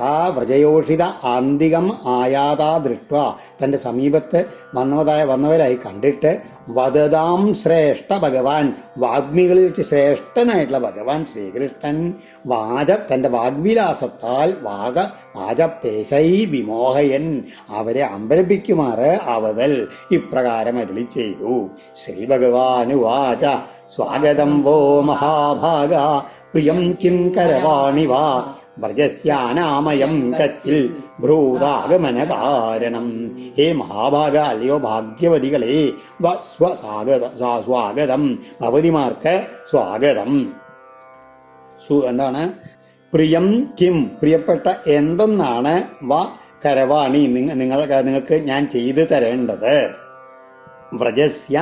താ വ്രജയോഷിത ആന്തികം ആയാതാ ദൃഷ്ട, തൻ്റെ സമീപത്ത് വന്നവരായി കണ്ടിട്ട് വദതാം ശ്രേഷ്ഠ ഭഗവാൻ, വാഗ്മികളിൽ വെച്ച് ശ്രേഷ്ഠനായിട്ടുള്ള ഭഗവാൻ ശ്രീകൃഷ്ണൻ തൻ്റെ വാഗ്വിലാസത്താൽ വാചപേശൈ വിമോഹയൻ, അവരെ അമ്പരപ്പിക്കുമാറ് അവതൽ ഇപ്രകാരം അരുളി ചെയ്തു. ശ്രീ ഭഗവാനുവാച സ്വാഗതം വോ മഹാഭാഗ പ്രിയം കിം കരവാണി വാ വ്രജസ്യാനാമയം കച്ചിൽ ഭ്രൂതാഗമന കാരണം. ഹേ മഹാഭാഗ, അല്ലയോ ഭാഗ്യവതികളെ, സ്വാഗതം, ഭവതിമാർക്ക് സ്വാഗതം. എന്താണ്? പ്രിയം കിം, പ്രിയപ്പെട്ട എന്തെന്നാണ് വ കരവാണി, നിങ്ങൾക്ക് ഞാൻ ചെയ്തു തരേണ്ടത്. വ്രജസ്യ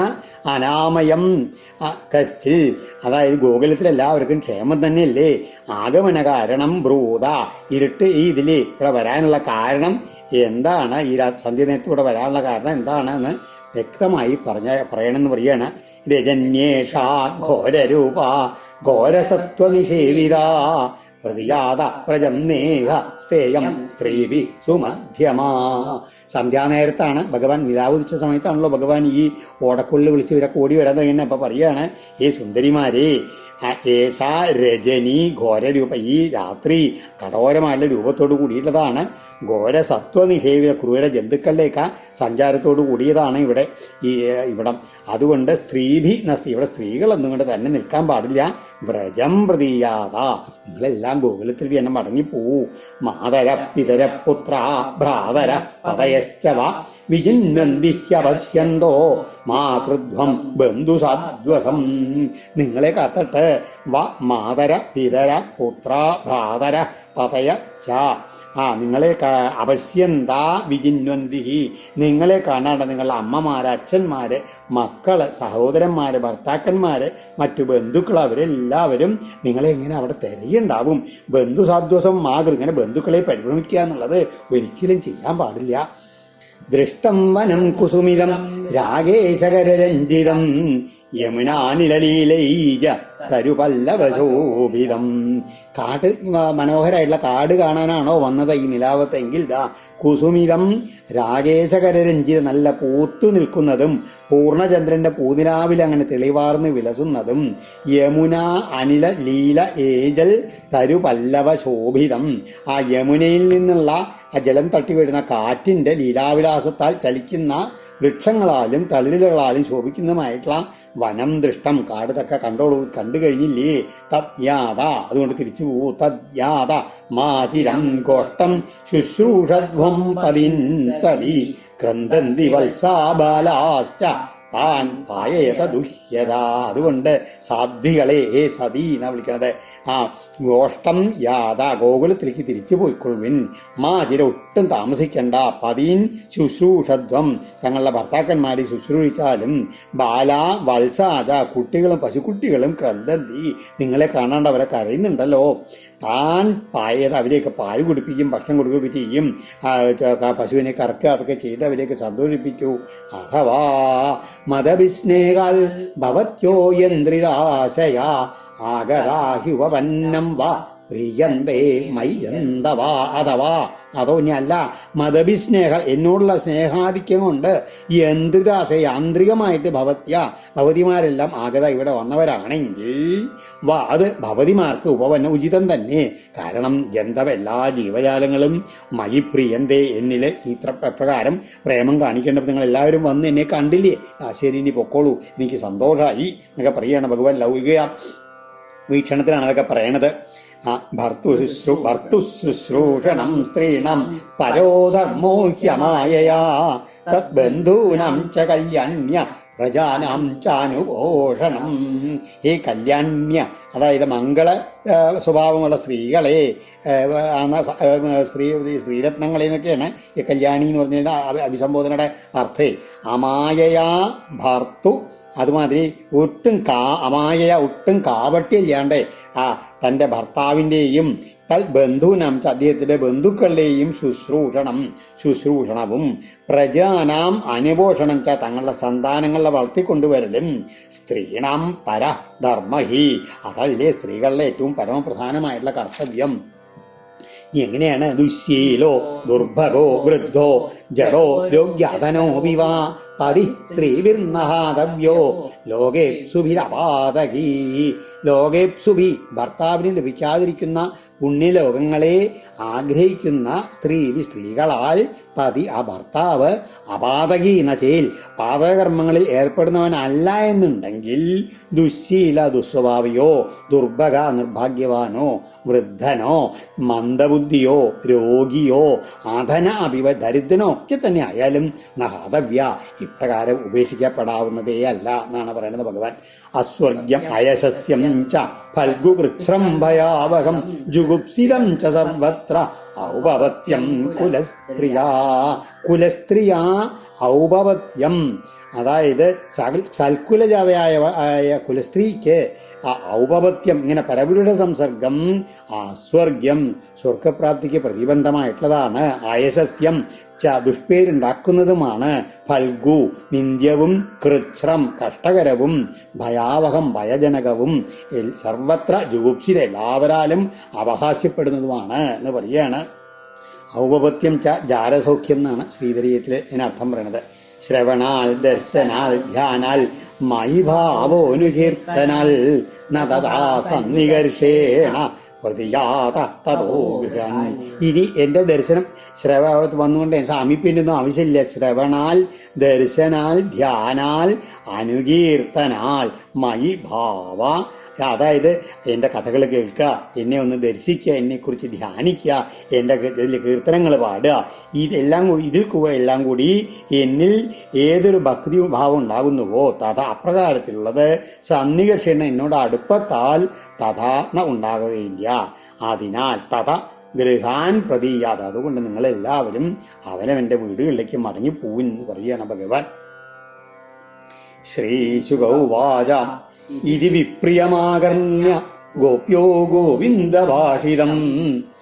അനാമയം കശ്ചിൽ, അതായത് ഗോകുലത്തിൽ എല്ലാവർക്കും ക്ഷേമം തന്നെയല്ലേ. ആഗമന കാരണം ബ്രൂത, ഇരുട്ട് ഈ ഇതിൽ ഇവിടെ വരാനുള്ള കാരണം എന്താണ്, ഈ സന്ധ്യ നേരത്ത് ഇവിടെ വരാനുള്ള കാരണം എന്താണെന്ന് വ്യക്തമായി പറയണമെന്ന് പറയാണ്. രജന്യേഷ ഘോരരൂപ ഘോരസത്വനിഷേവിത പ്രതിയാത വ്രജം നേഹ സ്ഥേയം സ്ത്രീഭി സുമധ്യമാ. സന്ധ്യാനേരത്താണ് ഭഗവാൻ, നിലാവുദിച്ച സമയത്താണല്ലോ ഭഗവാൻ ഈ ഓടക്കുള്ളിൽ വിളിച്ച് ഇവരൊക്കെ ഓടി വരാൻ കഴിയുന്നത്. അപ്പം പറയാണ്, ഈ സുന്ദരിമാരെ, ഏഷ രജനി ഘോരരൂപ, ഈ രാത്രി കഠോരമായുള്ള രൂപത്തോടു കൂടിയിട്ടുള്ളതാണ്. ഘോര സത്വനിഷേവിത, ക്രൂര ജന്തുക്കളിലേക്ക് സഞ്ചാരത്തോടു കൂടിയതാണ് ഇവിടം. അതുകൊണ്ട് സ്ത്രീഭി നസ്തി, ഇവിടെ സ്ത്രീകളൊന്നും കൊണ്ട് തന്നെ നിൽക്കാൻ പാടില്ല. വ്രജം പ്രതീയാത, നിങ്ങളെല്ലാം ഗോകുലത്തിൽ തന്നെ മടങ്ങിപ്പോവൂ. മാതര പിതര പുത്ര ഭ്രാതര പതയശ്ചവ വിജിന്നന്തിഹ്യപശ്യന്തോ മാ കൃധ്വം ബന്ധുസാധ്വസം. നിങ്ങളെ കാത്തട്ട് മാതര പിതര പുത്ര ഭ്രാതര പതയ ച, നിങ്ങളെ അപശ്യന്താ വിജിന്വന്തി, നിങ്ങളെ കാണാണ്ട് നിങ്ങളുടെ അമ്മമാര്, അച്ഛന്മാര്, മക്കള്, സഹോദരന്മാര്, ഭർത്താക്കന്മാര്, മറ്റു ബന്ധുക്കൾ, അവരെല്ലാവരും നിങ്ങളെ എങ്ങനെ അവിടെ തിരയുണ്ടാവും. ബന്ധുസാധ്വസം മാതൃ, ഇങ്ങനെ ബന്ധുക്കളെ പരിഭ്രമിക്കുക എന്നുള്ളത് ഒരിക്കലും ചെയ്യാൻ പാടില്ല. ദൃഷ്ടം വനം കുസുമിതം രാഗേശകരരഞ്ജിതം യമുനാനിലലീലൈജ തരുപല്ലവശോഭിതം. കാട്, മനോഹരമായിട്ടുള്ള കാട് കാണാനാണോ വന്നത് ഈ നിലാവത്തെങ്കിൽ കുസുമിതം രാഗേശകരരഞ്ജിതം, നല്ല പൂത്തു നിൽക്കുന്നതും പൂർണ്ണചന്ദ്രന്റെ പൂനിലാവിൽ അങ്ങനെ തെളിവാർന്ന് വിലസുന്നതും യമുന അനില ലീല ഏജൽ തരുപല്ലവ ശോഭിതം, ആ യമുനയിൽ നിന്നുള്ള ആ ജലം തട്ടി വീഴുന്ന കാറ്റിൻ്റെ ലീലാവിലാസത്താൽ ചലിക്കുന്ന വൃക്ഷങ്ങളാലും തളിരുകളാലും ശോഭിക്കുന്നതുമായിട്ടുള്ള വനം ദൃഷ്ടം, കാടുതൊക്കെ കണ്ടു കഴിഞ്ഞില്ലേ. തദ്യാത, അതുകൊണ്ട് തിരിച്ചു പോവൂ. തദ്യാത മാചിരം ഗോഷ്ടം ശുശ്രൂഷധ്വം പതിൻ സതി ക്രന്ദന്തി വത്സാബാലാശ്ച താൻ പായത ദുഹ്യത. അതുകൊണ്ട് സാധ്വികളെ, ഹേ സതി എന്നാ വിളിക്കണത്, ഗോഷ്ടം യാത, ഗോകുലത്തിലേക്ക് തിരിച്ചു പോയിക്കൊള്ളുവിൻ. മാചിര, ഒട്ടും താമസിക്കണ്ട. പതീൻ ശുശ്രൂഷധ്വം, തങ്ങളുടെ ഭർത്താക്കന്മാരെ ശുശ്രൂഷിച്ചാലും. ബാല വത്സാജ, കുട്ടികളും പശുക്കുട്ടികളും ക്രന്ദന്തി, നിങ്ങളെ കാണാണ്ട് അവരെ കരയുന്നുണ്ടല്ലോ. താൻ പായത്, അവരെയൊക്കെ പാല് കുടിപ്പിക്കും, ഭക്ഷണം കൊടുക്കുകയൊക്കെ ചെയ്യും, പശുവിനെ കറക്കുക, അതൊക്കെ ചെയ്ത് അവരെയൊക്കെ സന്തോഷിപ്പിക്കൂ. അഥവാ മതവിസ്നേഹാൽ ഭവത്യോ യന്ത്രിതാശയ ആഗരാഹ്യുപന്നം വാ പ്രിയന്തേ മൈജന്തവാ. അഥവാ അതോ ഇനി അല്ല, മതവിസ്നേഹ, എന്നോടുള്ള സ്നേഹാധിക്യം കൊണ്ട് യന്ത്രിതാശയ, യാന്ത്രികമായിട്ട് ഭവതിമാരെല്ലാം ആഗത ഇവിടെ വന്നവരാണെങ്കിൽ വാ, അത് ഭവതിമാർക്ക് ഉപവന്ന ഉചിതം തന്നെ. കാരണം ഗന്ധവ, എല്ലാ ജീവജാലങ്ങളും മയി പ്രിയന്തേ, എന്നിൽ എപ്രകാരം പ്രേമം കാണിക്കേണ്ടപ്പോൾ നിങ്ങൾ എല്ലാവരും വന്ന് എന്നെ കണ്ടില്ലേ, ശരി ഇനി പൊക്കോളൂ, എനിക്ക് സന്തോഷമായി എന്നൊക്കെ പറയുകയാണ് ഭഗവാൻ. ലൗകിക വീക്ഷണത്തിലാണ് അതൊക്കെ പറയണത്. ഭർത്തുശുശ്രൂഷണം സ്ത്രീണം പരോധർമ്മോ ഹ്യമായയാ തദ്ബന്ധൂനാം ച കല്യാണ്യ പ്രജാനാം ചാനുപോഷണം. ഈ കല്യാണ്യ, അതായത് മംഗള സ്വഭാവമുള്ള സ്ത്രീകളെ, സ്ത്രീരത്നങ്ങളെ എന്നൊക്കെയാണ് ഈ കല്യാണി എന്ന് പറഞ്ഞു കഴിഞ്ഞാൽ അഭിസംബോധനയുടെ അർത്ഥേ. അമായയാ ഭർത്തു, അതുമാതിരി അമായ ഒട്ടും കാപട്യമില്ലാണ്ട് തൻ്റെ ഭർത്താവിൻ്റെയും ബന്ധുവിനം, അദ്ദേഹത്തിൻ്റെ ബന്ധുക്കളുടെയും ശുശ്രൂഷണവും പ്രജാനാം അനുപോഷണം ച, തങ്ങളുടെ സന്താനങ്ങളെ വളർത്തിക്കൊണ്ടുവരലും. സ്ത്രീണാം പരധർമ്മഹി, അതല്ലേ സ്ത്രീകളുടെ ഏറ്റവും പരമപ്രധാനമായിട്ടുള്ള കർത്തവ്യം. എങ്ങനെയാണ്? ദുശ്ശീലോ ദുർഭഗോ വൃദ്ധോ ജഡോ രോഗ്യധനോ വിവാ പതി സ്ത്രീഭിർനഹാതവ്യോ ലോകേപ്സുഭിരപാതകീ. ലോകേപ്സുഭി, ഭർത്താവിന് ലഭിക്കാതിരിക്കുന്ന പുണ്യലോകങ്ങളെ ആഗ്രഹിക്കുന്ന സ്ത്രീകളാൽ പതി, ആ ഭർത്താവ്, അപാതകി എന്ന ചേൽ, പാതകകർമ്മങ്ങളിൽ ഏർപ്പെടുന്നവനല്ല എന്നുണ്ടെങ്കിൽ ദുശ്ശീല, ദുസ്വഭാവിയോ, ദുർഭഗ, നിർഭാഗ്യവാനോ, വൃദ്ധനോ, മന്ദബുദ്ധിയോ, രോഗിയോ, അധന അഭിവ, ദരിദ്രനോ ഒക്കെ തന്നെ ആയാലും നഹാതവ്യ, ഇപ്രകാരം ഉപേക്ഷിക്കപ്പെടാവുന്നതേ അല്ല എന്നാണ് പറയുന്നത് ഭഗവാൻ. അസ്വർഗ്യം അയശസ്യം ച ഫൽഗുകൃച്ഛ്രം ഭയാവഹം ജുഗുപ്സിതം ച സർവത്ര ഔപപത്യം കുലസ്ത്രീയാ ഔപപത്യം. അതായത് സൽക്കുലജാതയായ കുലസ്ത്രീക്ക് ആ ഔപപത്യം, ഇങ്ങനെ പരപുരുടെ സംസർഗം, സ്വർഗ്യം, സ്വർഗപ്രാപ്തിക്ക് പ്രതിബന്ധമായിട്ടുള്ളതാണ്. അയശസ്യം ച, ദുഷ്പേരുണ്ടാക്കുന്നതുമാണ്. ഫൽഗു, നിന്ദ്യവും, കൃച്ഛ്രം, കഷ്ടകരവും, ഭയാവഹം, ഭയജനകവും, സർവത്ര ജുഗുപ്സിത, എല്ലാവരാലും അപഹാസ്യപ്പെടുന്നതുമാണ് എന്ന് പറയുകയാണ്. ഔപപത്യം ച ജാരസൗഖ്യം എന്നാണ് ശ്രീധരീയത്തിൽ ഇതിനർത്ഥം പറയണത്. ശ്രവണാൽ ദർശനാൽ ധ്യാനാൽ മയി ഭാവോനുകീർത്തനാൽ നദാ സന്നികർഷേണ പ്രതിയാത തതോ ഗൃഹൻ. ഇനി എൻ്റെ ദർശനം ശ്രവണത്ത് വന്നുകൊണ്ട് സാമീപ്യൻ്റെയൊന്നും ആവശ്യമില്ല. ശ്രവണാൽ ദർശനാൽ ധ്യാനാൽ അനുകീർത്തനാൽ മയി ഭാവ, അതായത് എൻ്റെ കഥകൾ കേൾക്കുക, എന്നെ ഒന്ന് ദർശിക്കുക, എന്നെക്കുറിച്ച് ധ്യാനിക്കുക, എൻ്റെ കീർത്തനങ്ങൾ പാടുക, എല്ലാം കൂടി എന്നിൽ ഏതൊരു ഭക്തി ഭാവം ഉണ്ടാകുന്നുവോ തഥ, അപ്രകാരത്തിലുള്ളത് സന്നികർഷണ, എന്നോട് അടുപ്പത്താൽ തഥാ ഉണ്ടാകുകയില്ല. അതിനാൽ തഥ ഗൃഹാൻ പ്രതീയാത, അതുകൊണ്ട് നിങ്ങളെല്ലാവരും അവനവൻ്റെ വീടുകളിലേക്ക് മടങ്ങിപ്പോവും എന്ന് പറയുകയാണ് ഭഗവാൻ. ശ്രീശുകൗവാച ഇതി വിപ്രിയമാകർണ്യ ഗോപ്യോ ഗോവിന്ദഭാഷിതം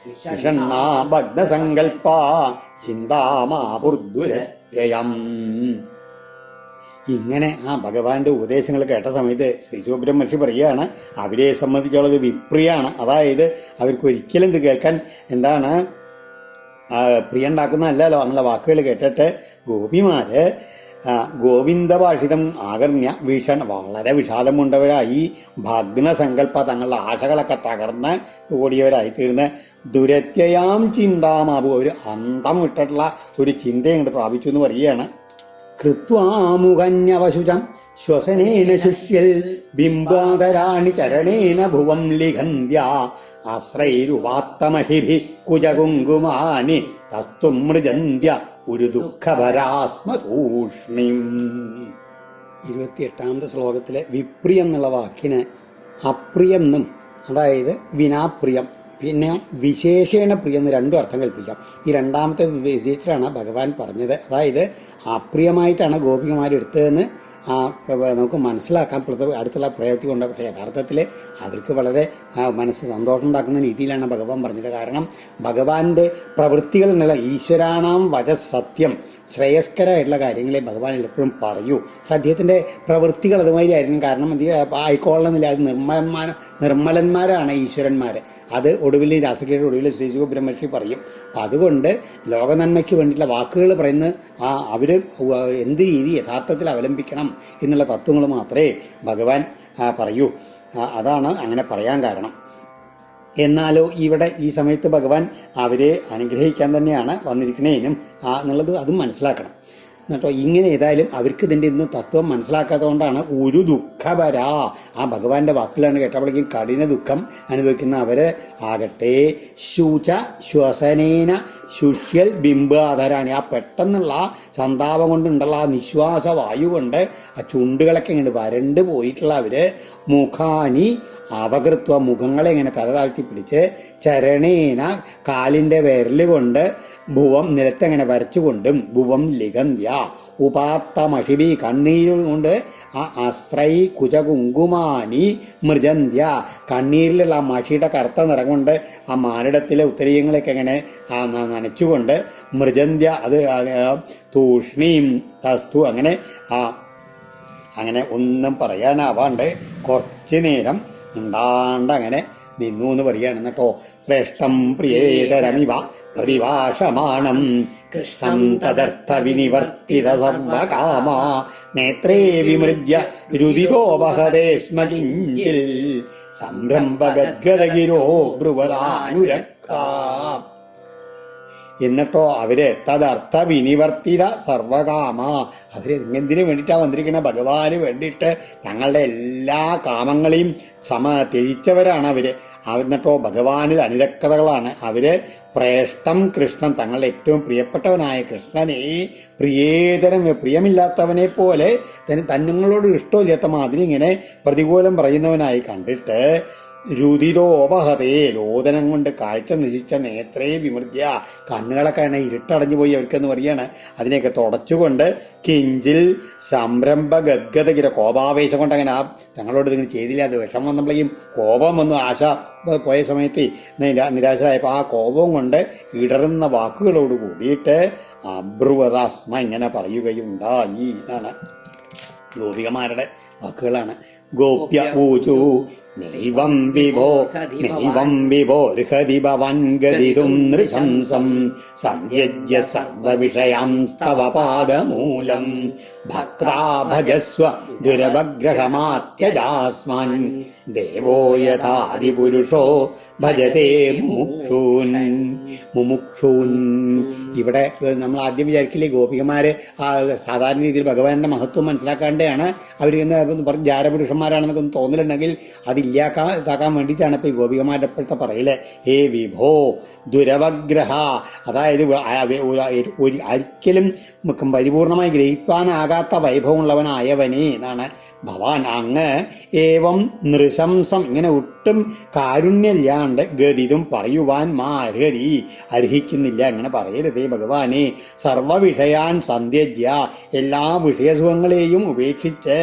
വിഷണ്ണാ ഭഗ്നസങ്കൽപ്പ ചിന്താമാപുർദുരത്യയം. ഇങ്ങനെ ആ ഭഗവാന്റെ ഉപദേശങ്ങൾ കേട്ട സമയത്ത് ശ്രീ സുബ്രഹ്മണ്യ പറയുകയാണ്, അവരെ സംബന്ധിച്ചുള്ളത് വിപ്രിയാണ്. അതായത് അവർക്ക് ഒരിക്കലും ഇത് കേൾക്കാൻ പ്രിയ ഉണ്ടാക്കുന്നതല്ലല്ലോ. അങ്ങനെയുള്ള വാക്കുകൾ കേട്ടിട്ട് ഗോപിമാര് ഗോവിന്ദഭാഷിതം ആകർണ്യ വളരെ വിഷാദമുണ്ടവരായി, ഭഗ്നസങ്കല്പ, തങ്ങളുടെ ആശകളൊക്കെ തകർന്ന് ഓടിയവരായി തീർന്ന് ദുരത്യയാം ചിന്താമാപു, ഒരു അന്തം വിട്ടിട്ടുള്ള ഒരു ചിന്ത ഇങ്ങോട്ട് പ്രാപിച്ചു എന്ന് പറയുകയാണ്. കൃത്വാമുഖന്യവശുചം ശ്വസനേന ശുഷ്യൽ ബിംബാതരാണി ചരണേന ഭുവം ലിഖന്ത്യ ആശ്രൈരുവാത്തമഹിഭി കുജകുങ്കുമാനി തസ്തും മൃജന്ത്യ ഒരു ദുഃഖഭരാസ്മതൂഷ്ണിം. 28ാമത്തെ ശ്ലോകത്തിലെ വിപ്രിയം എന്നുള്ള വാക്കിന് അപ്രിയം എന്നും, അതായത് വിനാപ്രിയം, പിന്നെ വിശേഷേണ പ്രിയം എന്ന് രണ്ടും അർത്ഥം കൽപ്പിക്കാം. ഈ രണ്ടാമത്തെ ഉദ്ദേശിച്ചിട്ടാണ് ഭഗവാൻ പറഞ്ഞത്. അതായത് അപ്രിയമായിട്ടാണ് ഗോപികമാരെടുത്തതെന്ന് നമുക്ക് മനസ്സിലാക്കാൻ അടുത്തുള്ള പ്രയോഗത്തിൽ കൊണ്ട്. പക്ഷേ യഥാർത്ഥത്തിൽ അവർക്ക് വളരെ മനസ്സ് സന്തോഷം ഉണ്ടാക്കുന്ന രീതിയിലാണ് ഭഗവാൻ പറഞ്ഞത്. കാരണം ഭഗവാന്റെ പ്രവൃത്തികൾ എന്നുള്ള ഈശ്വരാണാം വചസത്യം, ശ്രേയസ്കരമായിട്ടുള്ള കാര്യങ്ങളെ ഭഗവാൻ എപ്പോഴും പറയൂ. പക്ഷെ അദ്ദേഹത്തിൻ്റെ പ്രവൃത്തികൾ അതുമാതിരി ആയിരുന്നു. കാരണം ആയിക്കോളണമെന്നില്ല, അത് നിർമ്മലന്മാരാണ് ഈശ്വരന്മാർ. അത് ഒടുവിൽ രാസകീയുടെ ഒടുവിൽ ശ്രീ സുബ്രഹ്മണ്യൻ പറയും. അപ്പം അതുകൊണ്ട് ലോകനന്മയ്ക്ക് വേണ്ടിയിട്ടുള്ള വാക്കുകൾ പറയുന്ന അവർ എന്ത് രീതി യഥാർത്ഥത്തിൽ അവലംബിക്കണം എന്നുള്ള തത്വങ്ങൾ മാത്രമേ ഭഗവാൻ പറയൂ. അതാണ് അങ്ങനെ പറയാൻ കാരണം. എന്നാലോ ഇവിടെ ഈ സമയത്ത് ഭഗവാൻ അവരെ അനുഗ്രഹിക്കാൻ തന്നെയാണ് വന്നിരിക്കണേനും എന്നുള്ളത് അതും മനസ്സിലാക്കണം എന്നിട്ടോ. ഇങ്ങനെ ഏതായാലും അവർക്ക് ഇതിൻ്റെ ഇന്നും തത്വം മനസ്സിലാക്കാത്തതുകൊണ്ടാണ് ഒരു ദുഃഖപരാ ഭഗവാന്റെ വാക്കുകളാണ് കേട്ടപ്പോഴേക്കും കഠിന ദുഃഖം അനുഭവിക്കുന്ന അവര് ആകട്ടെ ശുച ശ്വസനേന ശുഷ്യൽ ബിംബാധരാണ്. പെട്ടെന്നുള്ള സന്താപം കൊണ്ടുണ്ടല്ല നിശ്വാസ വായു കൊണ്ട് ചുണ്ടുകളൊക്കെ ഇങ്ങനെ വരണ്ട് പോയിട്ടുള്ള അവര് മുഖാനി അവകൃത്വ മുഖങ്ങളെ ഇങ്ങനെ തലതാഴ്ത്തി പിടിച്ച് ചരണേന കാലിൻ്റെ വിരല് കൊണ്ട് ഭുവം നിലത്തെങ്ങനെ വരച്ചുകൊണ്ടും ഭുവം ലിഗന്ധ്യ ഉപാത്തമഷിബി കണ്ണീര് കൊണ്ട് അശ്രൈ കുചകുങ്കുമാനി മൃജന്ധ്യ കണ്ണീരിലുള്ള മഷിയുടെ കറുത്ത നിറം കൊണ്ട് മാനിടത്തിലെ ഉത്തരീയങ്ങളൊക്കെ ഇങ്ങനെ നനച്ചുകൊണ്ട് മൃജന്ധ്യ അത് തൂഷ്ണീം തസ്തു അങ്ങനെ ഒന്നും പറയാനാവാണ്ട് കുറച്ചു നേരം ഉണ്ടാണ്ടങ്ങനെ നിന്നു എന്ന് പറയുകയാണ് കേട്ടോ. ശ്രേഷ്ഠം പ്രിയേതരമിവ പ്രതിഭാഷമാണം കൃഷ്ണം തദർത്ഥ വിനിവർത്തിത സർവകാമ നേത്രേ വിമൃജ്യ രുദിതോപഹതേ സ്മ കിഞ്ചിൽ സംരംഭഗദ്ഗതഗിരോ ബ്രുവദാനുരക്ത. എന്നിട്ടോ അവര് തദർത്ഥ വിനിവർത്തിത സർവകാമ, അവര് എന്തിനു വേണ്ടിയിട്ടാണ് വന്നിരിക്കുന്നത്? ഭഗവാന് വേണ്ടിയിട്ട് തങ്ങളുടെ എല്ലാ കാമങ്ങളെയും ത്യജിച്ചവരാണ് അവര്. എന്നിട്ടോ ഭഗവാനിൽ അനുരക്തകളാണ് അവര്. പ്രേഷ്ടം കൃഷ്ണൻ, തങ്ങളുടെ ഏറ്റവും പ്രിയപ്പെട്ടവനായ കൃഷ്ണനെ പ്രിയമില്ലാത്തവനെ പോലെ തന്നങ്ങളോട് ഇഷ്ടമില്ലാത്ത അതിനിങ്ങനെ പ്രതികൂലം പറയുന്നവനായി കണ്ടിട്ട് രുദിതോപഹതേ ലോദനം കൊണ്ട് കാഴ്ച നശിച്ച നേത്രേ വിമൃദ്യ കണ്ണുകളൊക്കെ ഇരുട്ടടഞ്ഞു പോയി അവർക്കെന്ന് പറയാണ്. അതിനെയൊക്കെ തുടച്ചുകൊണ്ട് കിഞ്ചിൽ സംരംഭ ഗദ്ഗതകിര കോപാവേശം കൊണ്ട് അങ്ങനെ തങ്ങളോട് ഇതിങ്ങനെ ചെയ്തില്ല. അത് വിഷമം വന്നപ്പോഴേക്കും കോപം വന്നു. ആശ പോയ സമയത്ത് നിരാശരായപ്പോൾ കോപം കൊണ്ട് ഇടറുന്ന വാക്കുകളോട് കൂടിയിട്ട് അബ്രുവദാസ്മ ഇങ്ങനെ പറയുകയുണ്ടായി. ഇതാണ് ഗോപികമാരുടെ വാക്കുകളാണ്. ഗോപ്യ ഊചു നൈവം വിഭോർഹതി ഭവൻ ഗതിതും നൃശംസം സംയജ്യ സർവവിഷയാംസ്തവ പാദമൂലം ഭക്താ ഭജസ്വ ദുരവഗ്രഹമാത്യജാസ്മാൻ ദേവോ യഥാദിപുരുഷോ ഭജതേ മുമുക്ഷൂൻ. ഇവിടെ നമ്മൾ ആദ്യം വിചാരിക്കില്ലേ ഗോപികമാര് സാധാരണ രീതിയിൽ ഭഗവാന്റെ മഹത്വം മനസ്സിലാക്കാണ്ടാണ് അവർ ജാരപുരുഷന്മാരാണെന്നൊക്കെ ഒന്ന് തോന്നലുണ്ടെങ്കിൽ അതില്ലാക്കാൻ വേണ്ടിയിട്ടാണ് ഇപ്പൊ ഈ ഗോപികമാരുടെ ഇപ്പോഴത്തെ പറയല്. ഹേ വിഭോ ദുരവഗ്രഹ, അതായത് ഒരിക്കലും പരിപൂർണമായി ഗ്രഹിക്കാനാകാത്ത വൈഭവമുള്ളവനായവനെ എന്നാണ് ഭവാൻ. അങ്ങ് ഏവം നൃശംസം ഇങ്ങനെ ഒട്ടും കാരുണ്യമില്ലാണ്ട് ഗതിതും പറയുവാൻ അർഹിക്കുന്നില്ല. അങ്ങനെ പറയരുതേ ഭഗവാനെ. സർവവിഷയാൻ സന്ധ്യജ്യ അങ്ങയുടെ വിഷയസുഖങ്ങളെയും ഉപേക്ഷിച്ച്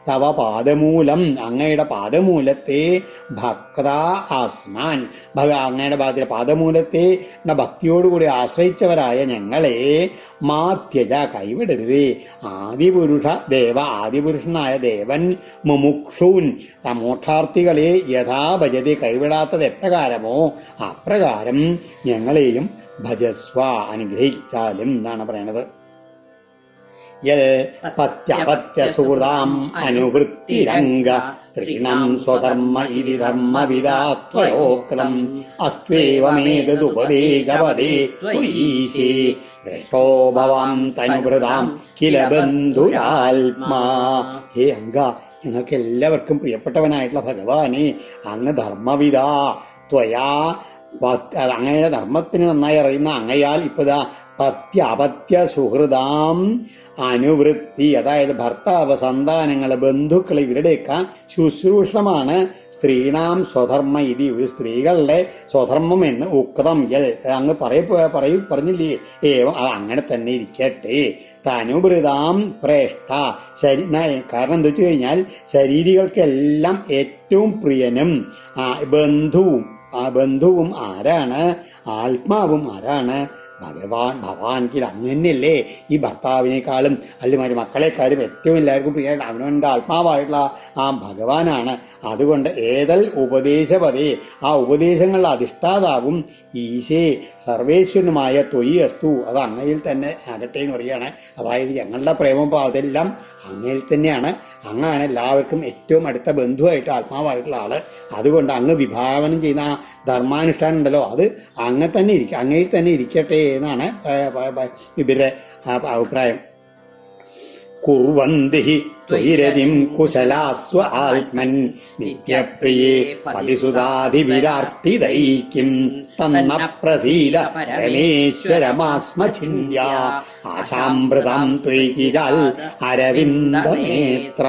തവ പാദമൂലം അങ്ങയുടെ പാദമൂലത്തെ ഭക്ത ആസ്മാൻ അങ്ങയുടെ പാദമൂലത്തെ ഭക്തിയോടുകൂടി ആശ്രയിച്ചവരായ ഞങ്ങളെ മാത്യജ കൈവിടരുതേ. ആദിപുരുഷ ദേവ ആദിപുരുഷനായ ദേവൻ മുമുക്ഷൂൻ മോക്ഷാർത്ഥികളെ യഥാ ഭജതി കൈവിടാത്തത് എപ്രകാരമോ അപ്രകാരം ഞങ്ങളെയും ഭജസ്വ അനുഗ്രഹിച്ചാലും എന്നാണ് പറയണത്. പത്യപത്യസുഹൃതാം അനുവൃത്തിരംഗ സ്ത്രീണം സ്വധർമ്മ ഇതി ധർമ്മവിദാത്വയോക്തം അസ്ത്വേവമേതദുപദേശപദേ ത്വയീശേ ശ്രേഷ്ഠോ ഭവാം തനുഭൃതാം കില ബന്ധുരാത്മാ. ഹേ അംഗ, ഞങ്ങൾക്ക് എല്ലാവർക്കും പ്രിയപ്പെട്ടവനായിട്ടുള്ള ഭഗവാനെ, അങ്ങ് ധർമ്മവിദാ ത്വയാ അങ്ങയുടെ ധർമ്മത്തിന് നന്നായി അറിയുന്ന അങ്ങയാൽ ഇപ്പതാ പത്യ അപത്യ സുഹൃതാം അനുവൃത്തി, അതായത് ഭർത്താവ്, സന്താനങ്ങള്, ബന്ധുക്കൾ, ഇവരുടെയൊക്കെ ശുശ്രൂഷമാണ് സ്ത്രീണാം സ്വധർമ്മ ഇതി, ഒരു സ്ത്രീകളുടെ സ്വധർമ്മം എന്ന് ഉക്തം അങ്ങ് പറഞ്ഞില്ലേ. അത് അങ്ങനെ തന്നെ ഇരിക്കട്ടെ. തനുഭൃതാം പ്രേഷ്ഠ, കാരണം എന്താ വെച്ച് കഴിഞ്ഞാൽ ശരീരികൾക്കെല്ലാം ഏറ്റവും പ്രിയനും ബന്ധുവും ആരാണ്? ആത്മാവും ആരാണ്? ഭഗവാൻ കിൽ. അങ്ങനെയല്ലേ ഈ ഭർത്താവിനേക്കാളും അല്ലെങ്കിൽ മക്കളെക്കാളും ഏറ്റവും എല്ലാവർക്കും പ്രിയമായിട്ട് അവനവൻ്റെ ആത്മാവായിട്ടുള്ള ആ ഭഗവാനാണ്. അതുകൊണ്ട് ഏതൽ ഉപദേശപതേ, ആ ഉപദേശങ്ങളുടെ അധിഷ്ഠാതാവും ഈശേ സർവേശ്വരനുമായ ത്വയി അസ്തു, അത് അങ്ങയിൽ തന്നെ ആകട്ടെ എന്ന് പറയുകയാണ്. അതായത് ഞങ്ങളുടെ പ്രേമം അതെല്ലാം അങ്ങയിൽ തന്നെയാണ്. അങ്ങാണ് എല്ലാവർക്കും ഏറ്റവും അടുത്ത ബന്ധുവായിട്ട് ആത്മാവായിട്ടുള്ള ആള്. അതുകൊണ്ട് അങ്ങ് വിഭാവനം ചെയ്യുന്ന ആ ധർമാനുഷ്ഠാനം ഉണ്ടല്ലോ, അത് അങ്ങയിൽ തന്നെ ഇരിക്കട്ടെ എന്നാണ് ഇവരുടെ അഭിപ്രായം. കുർവന്തി ത്വയിരതിം കുശലാസ്വ ആത്മൻ നിത്യപ്രിയേ പതിസുതാധിവിരാർത്തിദൈക്യം തന്ന പ്രസീദ പരമേശ്വരമാസ്മചിന്യ ആശാമൃതം ത്വയികിരാൽ അരവിന്ദനേത്ര.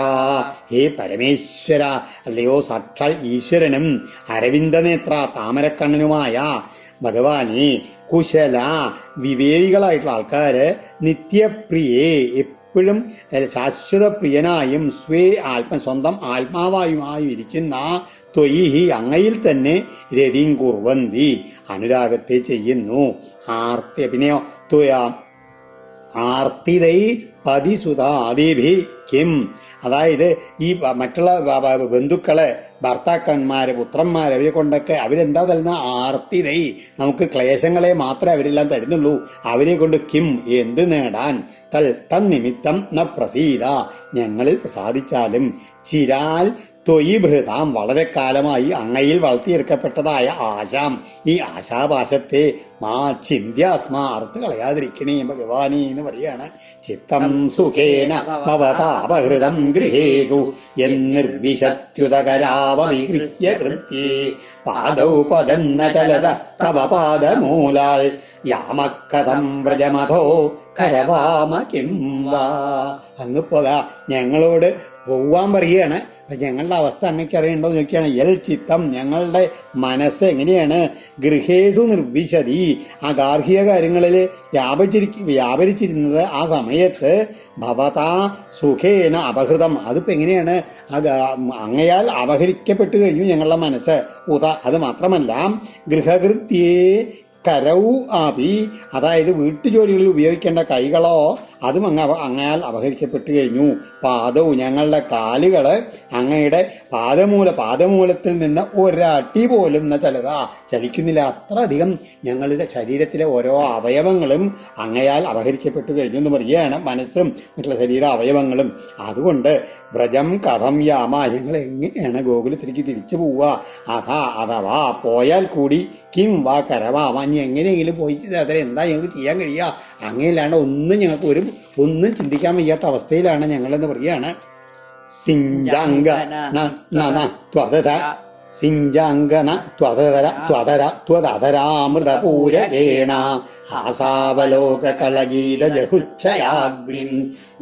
ഹേ പരമേശ്വര, അല്ലയോ സാക്ഷാൽ ഈശ്വരനും അരവിന്ദനേത്ര താമരക്കണ്ണനുമായ ഭഗവാനെ, കുശല വിവേകികളായിട്ടുള്ള ആൾക്കാര് നിത്യപ്രിയേ എപ്പോഴും ശാശ്വത പ്രിയനായും സ്വന്തം ആത്മാവായുമായും ഇരിക്കുന്ന ത്വയി അങ്ങയിൽ തന്നെ രതിം കുർവന്തി അനുരാഗത്തെ ചെയ്യുന്നു. പിന്നെയോ ആർത്തിതൈ പതിസുതാദിഭി കിം, അതായത് ഈ മറ്റുള്ള ബന്ധുക്കളെ, ഭർത്താക്കന്മാരെ, പുത്രന്മാരെ, അവരെ കൊണ്ടൊക്കെ അവരെന്താ തരുന്ന ആർത്തിതൈ, നമുക്ക് ക്ലേശങ്ങളെ മാത്രമേ അവരെല്ലാം തരുന്നുള്ളൂ. അവരെ കൊണ്ട് കിം എന്ത് നേടാൻ? തന്നിമിത്തം ന പ്രസീത, ഞങ്ങളിൽ പ്രസാദിച്ചാലും ചിരാൽ ത്വയിഭൃതാം, വളരെ കാലമായി അങ്ങയിൽ വളർത്തിയെടുക്കപ്പെട്ടതായ ആശാം, ഈ ആശാപാശത്തെ ചിന്യാസ്മാ അറുത്ത് കളയാതിരിക്കണേ ഭഗവാനി എന്ന് പറയാണ്. ചിത്തം സുഖേന ഭവതാപഹൃതം ഗൃഹേഷു എന്നിർവിശത്യുതകരാവവിഗൃഹ്യ കൃത്യേ പാദൗ പദം ന ചലത തവ പാദമൂലാൽ യാമക്കഥം വ്രജമധോ കരവാമ കിം വാ. അങ്ങിപ്പോതാ ഞങ്ങളോട് പോവാൻ പറയുകയാണ്. ഞങ്ങളുടെ അവസ്ഥ അങ്ങക്ക് അറിയണ്ടോ എന്ന് ചോദിക്കുകയാണ്. ചിത്തം, ഞങ്ങളുടെ മനസ്സ് എങ്ങനെയാണ്? ഗൃഹേഷു നിർവിശതി, ആ ഗാർഹിക കാര്യങ്ങളിൽ വ്യാപരിച്ചിരുന്നത് ആ സമയത്ത് ഭവതാ സുഖേന അപഹൃതം, അതിപ്പോൾ എങ്ങനെയാണ്? അങ്ങയാൽ അപഹരിക്കപ്പെട്ടു കഴിഞ്ഞു ഞങ്ങളുടെ മനസ്സ്. അത് മാത്രമല്ല ഗൃഹകൃത്യേ കരൗ ആപി, അതായത് വീട്ടുജോലികളിൽ ഉപയോഗിക്കേണ്ട കൈകളോ അതും അങ്ങയാൽ അപഹരിക്കപ്പെട്ടു കഴിഞ്ഞു. പാദവും, ഞങ്ങളുടെ കാലുകൾ അങ്ങയുടെ പാദമൂലത്തിൽ നിന്ന് ഒരടി പോലും ചലിക്കുന്നില്ല. അത്ര അധികം ഞങ്ങളുടെ ശരീരത്തിലെ ഓരോ അവയവങ്ങളും അങ്ങയാൽ അപഹരിക്കപ്പെട്ടു കഴിഞ്ഞു എന്ന് പറയുകയാണ്. മനസ്സും മറ്റുള്ള ശരീര അവയവങ്ങളും. അതുകൊണ്ട് വ്രജം കഥം യാമ, ഞങ്ങൾ എങ്ങനെയാണ് ഗോകുലത്തിലേക്ക് തിരിച്ചു പോവുക? അഥവാ പോയാൽ കൂടി കിം വാ കരവാമ, എങ്ങനെയെങ്കിലും പോയി അതിലെന്താ ഞങ്ങൾക്ക് ചെയ്യാൻ കഴിയുക? അങ്ങനെയല്ലാണ്ട് ഞങ്ങൾക്ക് ഒന്നും ചിന്തിക്കാൻ വയ്യാത്ത അവസ്ഥയിലാണ് ഞങ്ങളെന്ന് പറയുകയാണ്. ത്വതരാമൃതപൂരകേണ ഹാസാവലോകകളഗീതജഹുച്ഛയാഗ്നിം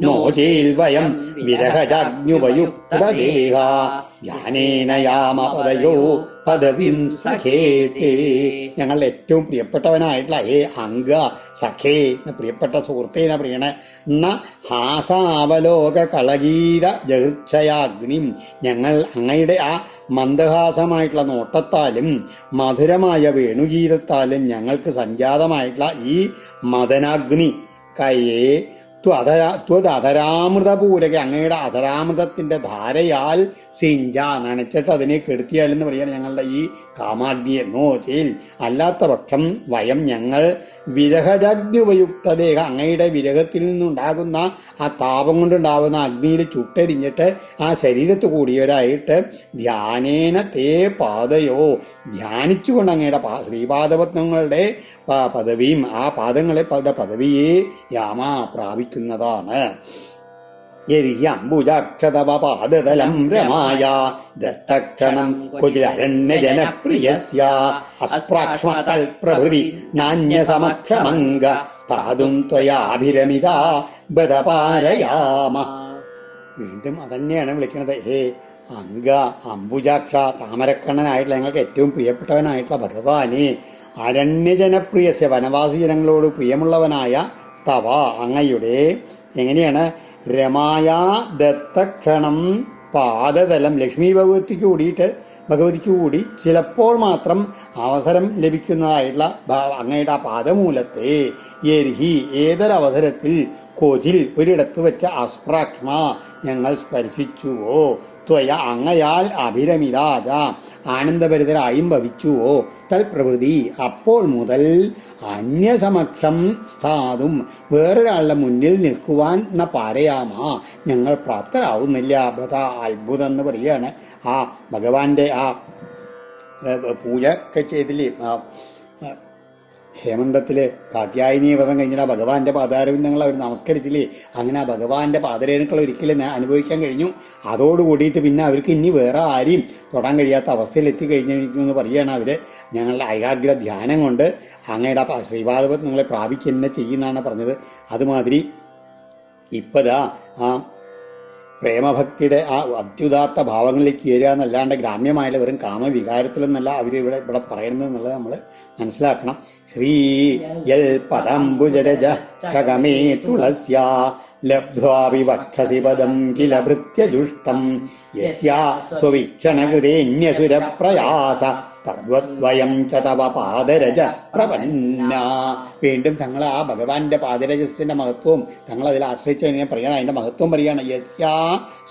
നോചേൽ വയം വിരഹജാഗ്നുപയുക്തദേഹ ജ്ഞാനേന യാമപദയോ പദവിം സഖേതേ. ഞങ്ങളുടെ ഏറ്റവും പ്രിയപ്പെട്ടവനായിട്ടുള്ള അംഗ സഖേ, പ്രിയപ്പെട്ട സുഹൃത്തേ എന്ന് പറയണ ഹാസാവലോക കളഗീത ജഹൃച്ഛയാഗ്നിം, ഞങ്ങൾ അങ്ങയുടെ ആ മന്ദഹാസമായിട്ടുള്ള നോട്ടത്താലും മധുരമായ വേണുഗീതത്താലും ഞങ്ങൾക്ക് സംജാതമായിട്ടുള്ള ഈ മദനാഗ്നി കയേ ത്വതരാമൃതപൂരക, അങ്ങയുടെ അധരാമൃതത്തിന്റെ ധാരയാൽ സിഞ്ച നനച്ചിട്ട് അതിനെ കെടുത്തിയാലെന്ന് പറയാണ് ഞങ്ങളുടെ ഈ കാമാഗ്നിയെ. നോചേൽ അല്ലാത്ത പക്ഷം വയം ഞങ്ങൾ വിരഹജാഗ്നുപയുക്തദേഹ, അങ്ങയുടെ വിരഹത്തിൽ നിന്നുണ്ടാകുന്ന ആ താപം കൊണ്ടുണ്ടാകുന്ന അഗ്നിയിൽ ചുട്ടരിഞ്ഞിട്ട് ആ ശരീരത്ത് കൂടിയവരായിട്ട് ധ്യാനേന തേ പാദയോ, ധ്യാനിച്ചുകൊണ്ട് അങ്ങയുടെ ശ്രീപാദപത്നങ്ങളുടെ പദവിയും ആ പാദങ്ങളെ പദവിയെ യാമ പ്രാപിക്കുന്നതാണ്. യരിയംബുജാക്ഷതവ പാദതലം രമായ ദത്തക്ഷണം കുചിരരണ്യജനപ്രിയസ്യ അസ്പ്രാക്ഷ്മതൽ പ്രഭൃതി നാന്യസമക്ഷമംഗ സ്ഥാതും ത്വയാഭിരമിത ബദപാരയാമ. വീണ്ടും അതന്നെയാണ് വിളിക്കുന്നത്. ഹേ അംഗ അംബുജാക്ഷ, താമരക്കണ്ണനായിട്ടുള്ള ഞങ്ങൾക്ക് ഏറ്റവും പ്രിയപ്പെട്ടവനായിട്ടുള്ള ഭഗവാനെ, അരണ്യജനപ്രിയസ്യ വനവാസി ജനങ്ങളോട് പ്രിയമുള്ളവനായ തവ അങ്ങയുടെ എങ്ങനെയാണ് രമായ ദത്തക്ഷണം പാദതലം, ലക്ഷ്മി ഭഗവതിക്ക് കൂടി ചിലപ്പോൾ മാത്രം അവസരം ലഭിക്കുന്നതായിട്ടുള്ള അങ്ങയുടെ ആ പാദമൂലത്തെ യർഹി ഏതൊരവസരത്തിൽ കോച്ചിൽ ഒരിടത്ത് വെച്ച അസ്പ്രാക്ഷ്മ ഞങ്ങൾ സ്പർശിച്ചുവോ, ത്വയ അങ്ങയാൽ അഭിരമിതാജ ആനന്ദഭരിതരായും ഭവിച്ചുവോ, തൽപ്രവൃത്തി അപ്പോൾ മുതൽ അന്യസമക്ഷം സ്ഥാതും വേറൊരാളുടെ മുന്നിൽ നിൽക്കുവാൻ എന്ന പാരയാമ ഞങ്ങൾ പ്രാപ്തരാവുന്നില്ല. ബത അത്ഭുതം എന്ന് പറയുകയാണ്. ആ ഭഗവാന്റെ ആ പൂജ ഒക്കെ ചെയ്തില്ലേ, ഹേമന്തത്തില് കാത്യായനി വ്രതം കഴിഞ്ഞാൽ ഭഗവാന്റെ പാദാരവിന്ദങ്ങൾ അവർ നമസ്കരിച്ചില്ലേ, അങ്ങനെ ആ ഭഗവാന്റെ പാദരേണുക്കൾ ഒരിക്കലും അനുഭവിക്കാൻ കഴിഞ്ഞു. അതോടുകൂടിയിട്ട് പിന്നെ അവർക്ക് ഇനി വേറെ ആരെയും തൊടാൻ കഴിയാത്ത അവസ്ഥയിൽ എത്തിക്കഴിഞ്ഞിരിക്കുമെന്ന് പറയുകയാണ് അവർ. ഞങ്ങളുടെ ഏകാഗ്ര ധ്യാനം കൊണ്ട് അങ്ങയുടെ ശ്രീപാദപത്ത് നിങ്ങളെ പ്രാപിക്കുക തന്നെ ചെയ്യുന്നതാണ് പറഞ്ഞത്. അതുമാതിരി ഇപ്പതാ ആ പ്രേമഭക്തിയുടെ ആ അത്യുദാത്ത ഭാവങ്ങളിലേക്ക് വരിക എന്നല്ലാണ്ട് ഗ്രാമ്യമായുള്ള വെറും കാമവികാരത്തിലൊന്നല്ല അവർ ഇവിടെ പറയുന്നത് എന്നുള്ളത് നമ്മൾ മനസ്സിലാക്കണം. ശ്രീ യൽ പദംബുജരജ ചകമേ തുളസ്യാ ലബ്ധ്വാ വിവക്ഷസി പദം കില ഭൃത്യജുഷ്ടം യസ്യാ സ്വവീക്ഷണകൃതേന്യസുരപ്രയാസ തദ്വദ്വയം ച തവ പാദരജ പ്രപന്ന. വീണ്ടും തങ്ങൾ ആ ഭഗവാന്റെ പാദരജസിന്റെ മഹത്വവും തങ്ങൾ അതിൽ ആശ്രയിച്ചതിനെ പറയണം, അതിന്റെ മഹത്വം പറയാണ്. യസ്യാ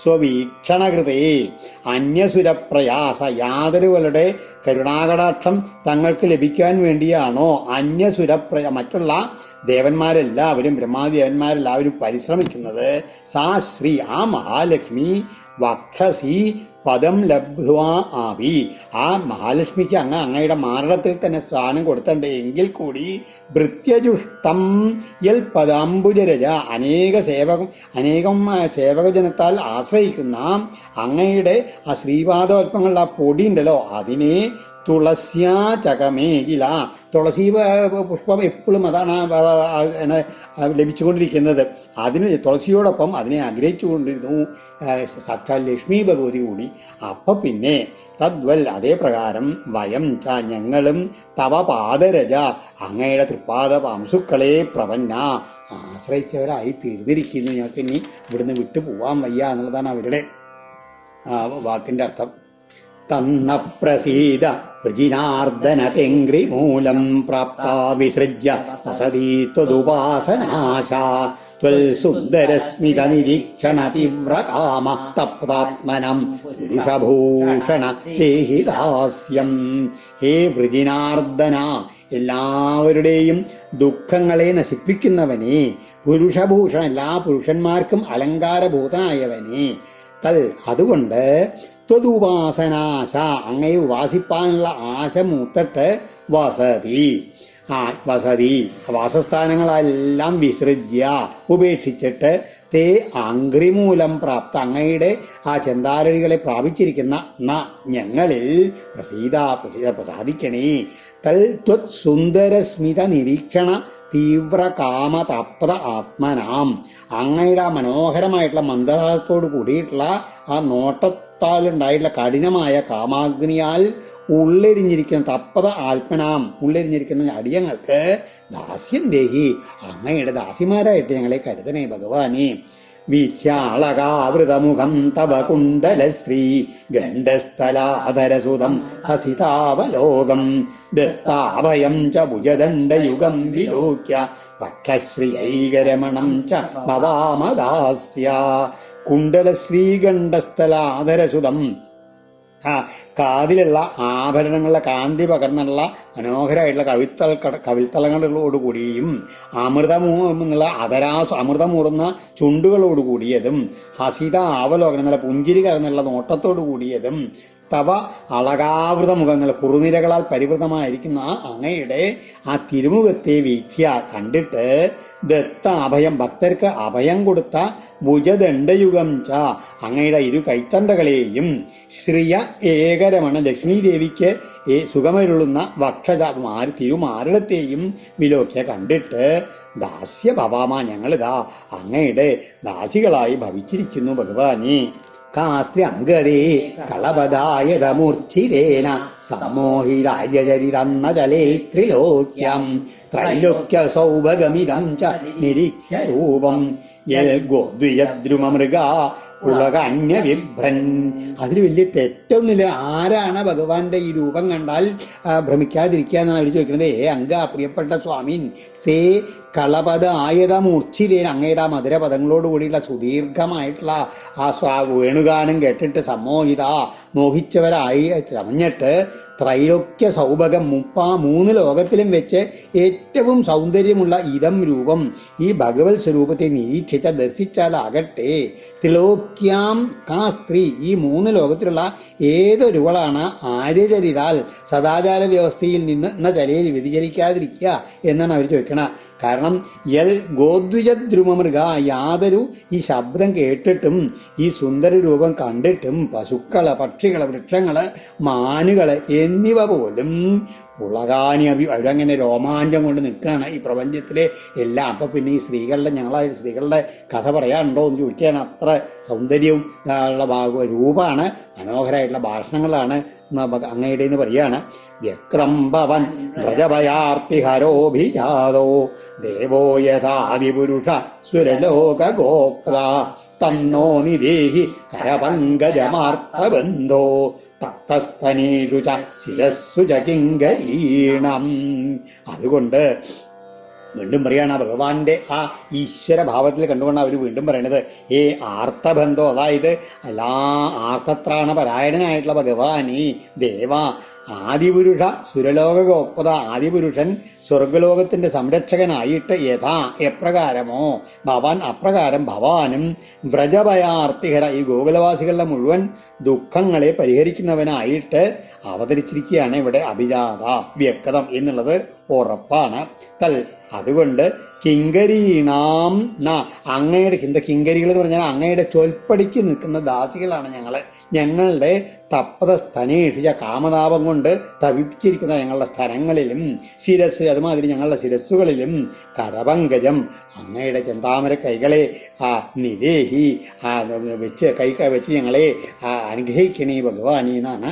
സ്വവീക്ഷണകൃതേ അന്യസുരപ്രയാസ, യാതൊരുവരുടെ കരുണാകടാക്ഷം തങ്ങൾക്ക് ലഭിക്കാൻ വേണ്ടിയാണോ മറ്റുള്ള ദേവന്മാരെല്ലാവരും ബ്രഹ്മാദേവന്മാരെല്ലാവരും പരിശ്രമിക്കുന്നത്. സാ ശ്രീ ആ മഹാലക്ഷ്മി വക്ഷസി പദം ലബ്ധ്വാ ആവി, ആ മഹാലക്ഷ്മിക്ക് അങ്ങയുടെ മാരണത്തിൽ തന്നെ സ്ഥാനം കൊടുത്തണ്ട് എങ്കിൽ കൂടി ഭൃത്യജുഷ്ടം യൽ പദാംബുജരജ അനേകം സേവകജനത്താൽ ആശ്രയിക്കുന്ന അങ്ങയുടെ ആ ശ്രീപാദോത്മങ്ങളുടെ ആ പൊടി ഉണ്ടല്ലോ, അതിനെ തുളസ്യാ ചകമേകില, തുളസി പുഷ്പം എപ്പോഴും അതാണ് ലഭിച്ചുകൊണ്ടിരിക്കുന്നത്. അതിന് തുളസിയോടൊപ്പം അതിനെ ആഗ്രഹിച്ചുകൊണ്ടിരുന്നു സാക്ഷാൽ ലക്ഷ്മി ഭഗവതി കൂടി. അപ്പം പിന്നെ തദ്വൽ അതേ പ്രകാരം വയം ച ഞങ്ങളും തവ പാദരജ അങ്ങയുടെ തൃപ്പാദ പാംസുക്കളെ പ്രപന്ന ആശ്രയിച്ചവരായി തീർന്നിരിക്കുന്നു. ഞങ്ങൾക്ക് ഇനി ഇവിടുന്ന് വിട്ടു പോവാൻ വയ്യ എന്നുള്ളതാണ് അവരുടെ വാക്കിൻ്റെ അർത്ഥം. തന്ന പ്രസീദ വൃജിനാർദ്ദന തെങ്ക്രിമൂലം പ്രാപ്ത വിസൃജ്യ വസതി ത്വദുപാസനാശ ത്വൽ സുന്ദരസ്മിത നിരീക്ഷണ തീവ്രകാമ തപ്താത്മനം പുരുഷഭൂഷണ ദേഹിദാസ്യം. ഹേ വൃജിനാർദ്ദന, എല്ലാവരുടെയും ദുഃഖങ്ങളെ നശിപ്പിക്കുന്നവനെ, പുരുഷഭൂഷണ എല്ലാ പുരുഷന്മാർക്കും അലങ്കാരഭൂതനായവനെ, തൽ അതുകൊണ്ട് ത്വദുപാസനാശ അങ്ങയെ ഉപാസിപ്പാനുള്ള ആശ മൂത്തിട്ട് വസതി വാസസ്ഥാനങ്ങളെല്ലാം വിസൃജ്യ ഉപേക്ഷിച്ചിട്ട് തേ അംഗ്രിമൂലം പ്രാപ്ത അങ്ങയുടെ ആ ചെന്താരടികളെ പ്രാപിച്ചിരിക്കുന്ന ഞങ്ങളിൽ പ്രസാദിക്കണേ. തൽ ത്വത് സുന്ദരസ്മിത നിരീക്ഷണ തീവ്രകാമ തപ്ത ആത്മനാം അങ്ങയുടെ ആ മനോഹരമായിട്ടുള്ള മന്ദഹാസത്തോട് കൂടിയിട്ടുള്ള ആ നോട്ടത്താലുണ്ടായിട്ടുള്ള കഠിനമായ കാമാഗ്നിയാൽ ഉള്ളെരിഞ്ഞിരിക്കുന്ന തപ്പത ആത്മനാം ഉള്ളെരിഞ്ഞിരിക്കുന്ന അടിയങ്ങൾക്ക് ദാസ്യം ദേഹി അങ്ങയുടെ ദാസിമാരായിട്ട് ഞങ്ങളെ കരുതണേ ഭഗവാനെ. വീഥ്യാളകാവൃതമുഖം തവ കുണ്ടലശ്രീ ഗണ്ഡസ്ഥലാധരസുതം ഹസിതാവലോകം ദത്താഭയം ച ഭുജദണ്ഡയുഗം വിലോക്യ വക്ഷശ്രീൈകരമണം ച ഭവാമദാസ്യ. കുണ്ടലശ്രീഗണ്ഡസ്ഥലാധരസുതം കാതിലുള്ള ആഭരണങ്ങളുടെ കാന്തി പകർന്നുള്ള മനോഹരമായിട്ടുള്ള കവിൾത്തളങ്ങളോടുകൂടിയും അമൃതമുള്ള അമൃതമൂറുന്ന ചുണ്ടുകളോടുകൂടിയതും ഹസിത അവലോകനം നല്ല പുഞ്ചിരി കലർന്നുള്ള നോട്ടത്തോടു കൂടിയതും തവ അളകാവൃത മുഖങ്ങൾ കുറുനിരകളാൽ പരിവൃതമായിരിക്കുന്ന അങ്ങയുടെ ആ തിരുമുഖത്തെ വീക്ഷ്യ കണ്ടിട്ട് ദത്ത അഭയം ഭക്തർക്ക് അഭയം കൊടുത്ത ഭുജദണ്ഡയുഗം ച അങ്ങയുടെ ഇരു കൈത്തണ്ടകളെയും ശ്രിയ ഏകരമണ ലക്ഷ്മീ ദേവിക്ക് സുഖമരുളുന്ന വക്ഷജ തിരുമാറിടത്തെയും വിലോക്യ കണ്ടിട്ട് ദാസ്യഭവാമ ഞങ്ങളിതാ അങ്ങയുടെ ദാസികളായി ഭവിച്ചിരിക്കുന്നു ഭഗവാനെ. കാസ്ത്രി അംഗതേ കളപദായതമൂർച്ഛിതേന സമ്മോഹിതായ ചരിതന്ന ജലേ ത്രിലോക്യം ത്രൈലോക്യ സൗഭഗമിതം ച നിരീക്ഷ്യ രൂപം യൽ ഗോദ്വിയദ്രുമമൃഗ ഉലകന്യ വിഭ്രൻ. അതിൽ വലിയ തെറ്റൊന്നുമില്ല. ആരാണ് ഭഗവാന്റെ ഈ രൂപം കണ്ടാൽ ഭ്രമിക്കാതിരിക്കുക എന്നാണ് അവർ ചോദിക്കുന്നത്. അങ്ക പ്രിയപ്പെട്ട സ്വാമീൻ തേ കളപദ ആയതമൂർച്ഛിതേന അങ്ങയുടെ ആ മധുരപദങ്ങളോട് കൂടിയുള്ള സുദീർഘമായിട്ടുള്ള ആ വേണുഗാനം കേട്ടിട്ട് സമ്മോഹിത മോഹിച്ചവരായി ചമഞ്ഞിട്ട് ത്രൈലോക്യ സൗഭകം 33 ലോകത്തിലും വെച്ച് ഏറ്റവും സൗന്ദര്യമുള്ള ഇതം രൂപം ഈ ഭഗവത് സ്വരൂപത്തെ നിരീക്ഷിച്ച ദർശിച്ചാലാകട്ടെ ത്രിലോക്യാം കാ സ്ത്രീ ഈ 3 ലോകത്തിലുള്ള ഏതൊരുവളാണ് ആര്യചരിതാൽ സദാചാര വ്യവസ്ഥയിൽ നിന്ന് എന്ന ചലയിൽ വ്യതിചലിക്കാതിരിക്കുക എന്നാണ് അവർ ചോദിക്കണം. കാരണം യൽ ഗോദ്വിജദ്രുമമൃഗ യാതൊരു ഈ ശബ്ദം കേട്ടിട്ടും ഈ സുന്ദര രൂപം കണ്ടിട്ടും പശുക്കള് പക്ഷികള് വൃക്ഷങ്ങള് മാനുകള് എന്നിവ പോലും ഉളകാനി അവരങ്ങനെ രോമാഞ്ചം കൊണ്ട് നിൽക്കുകയാണ് ഈ പ്രപഞ്ചത്തിലെ എല്ലാം. അപ്പം പിന്നെ ഈ സ്ത്രീകളുടെ ഞങ്ങളായിട്ട് സ്ത്രീകളുടെ കഥ പറയാനുണ്ടോ എന്ന് ചോദിക്കുകയാണ്. അത്ര സൗന്ദര്യവും ഉള്ള രൂപമാണ്, മനോഹരമായിട്ടുള്ള ഭാഷണങ്ങളാണ് അങ്ങയുടെ എന്ന് പറയുകയാണ്. വ്യക്രം ഭവൻ വ്രജഭയാർത്തിഹരോഭിജാതോ ദേവോ യഥാദിപുരുഷ സുരലോക ഗോപ്ത തന്നോ നിദേഹി കരപങ്കജമാർത്തബന്ധോ തത്തസ്തനേഷു ച ശിരസ്സു ച കിങ്കരീണം. അതുകൊണ്ട് വീണ്ടും പറയുകയാണ് ഭഗവാന്റെ ആ ഈശ്വര ഭാവത്തിൽ കണ്ടുകൊണ്ട് അവർ വീണ്ടും പറയണത് ആർത്തബന്ധോ, അതായത് എല്ലാ ആർത്തത്രാണ പരായണനായിട്ടുള്ള ഭഗവാനേ ദേവ ആദിപുരുഷ സുരലോകോക്പത ആദിപുരുഷൻ സ്വർഗലോകത്തിന്റെ സംരക്ഷകനായിട്ട് യഥാ എപ്രകാരമോ ഭവാൻ അപ്രകാരം ഭവാനും വ്രജഭയാർത്തിഹര ഈ ഗോകുലവാസികളുടെ മുഴുവൻ ദുഃഖങ്ങളെ പരിഹരിക്കുന്നവനായിട്ട് അവതരിച്ചിരിക്കുകയാണ് ഇവിടെ അഭിജാത വ്യക്തം എന്നുള്ളത് ഉറപ്പാണ്. തൽ അതുകൊണ്ട് കിങ്കരീണാം അങ്ങയുടെ കിങ്കരികൾ എന്ന് പറഞ്ഞാൽ അങ്ങയുടെ ചൊൽപ്പടിക്ക് നിൽക്കുന്ന ദാസികളാണ് ഞങ്ങളുടെ തപ്പത സ്തനേഷിച്ച കാമതാപം കൊണ്ട് തപിച്ചിരിക്കുന്ന ഞങ്ങളുടെ സ്ഥലങ്ങളിലും ശിരസ് അതുമാതിരി ഞങ്ങളുടെ ശിരസ്സുകളിലും കരപങ്കജം അങ്ങയുടെ ചെന്താമര കൈകളെ നിദേഹി വെച്ച് ഞങ്ങളെ അനുഗ്രഹിക്കണേ ഭഗവാനി എന്നാണ്.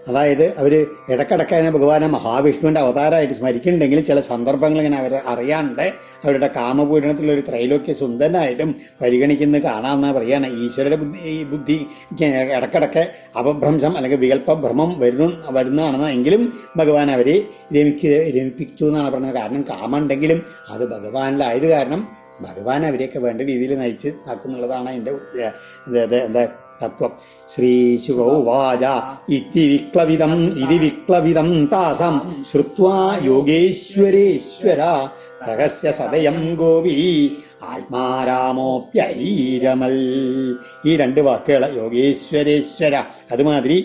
അതായത് അവർ ഇടക്കിടക്കതിനെ ഭഗവാനെ മഹാവിഷ്ണുവിൻ്റെ അവതാരമായിട്ട് സ്മരിക്കുന്നുണ്ടെങ്കിലും ചില സന്ദർഭങ്ങൾ ഇങ്ങനെ അവർ അറിയാണ്ട് അവരുടെ കാമപൂരണത്തിലൊരു ത്രൈലോക്യ സുന്ദരനായിട്ടും പരിഗണിക്കുന്നത് കാണാമെന്ന് പറയുകയാണ്. ഈശ്വരയുടെ ബുദ്ധി ഇടക്കിടക്ക് അപഭ്രംശം അല്ലെങ്കിൽ വികല്പഭ്രമം വരുന്നതാണെന്ന് എങ്കിലും ഭഗവാൻ അവരെ രമിപ്പിച്ചു എന്നാണ് പറയുന്നത്. കാരണം കാമം ഉണ്ടെങ്കിലും അത് ഭഗവാനിലായത് കാരണം ഭഗവാൻ അവരെയൊക്കെ വേണ്ട രീതിയിൽ നയിച്ച് ആക്കുന്നുള്ളതാണ് എൻ്റെ എന്താ തത്വം. ശ്രീശുകൗവാച ഇതി വിക്ലവിതം താസം ശ്രുത്വാ യോഗേശ്വരേശ്വര രഹസ്യ സദയം ഗോപി ആത്മാരാമോപ്യരീരമൽ. ഈ 2 വാക്കുകൾ യോഗേശ്വരേശ്വര അതുമാതിരി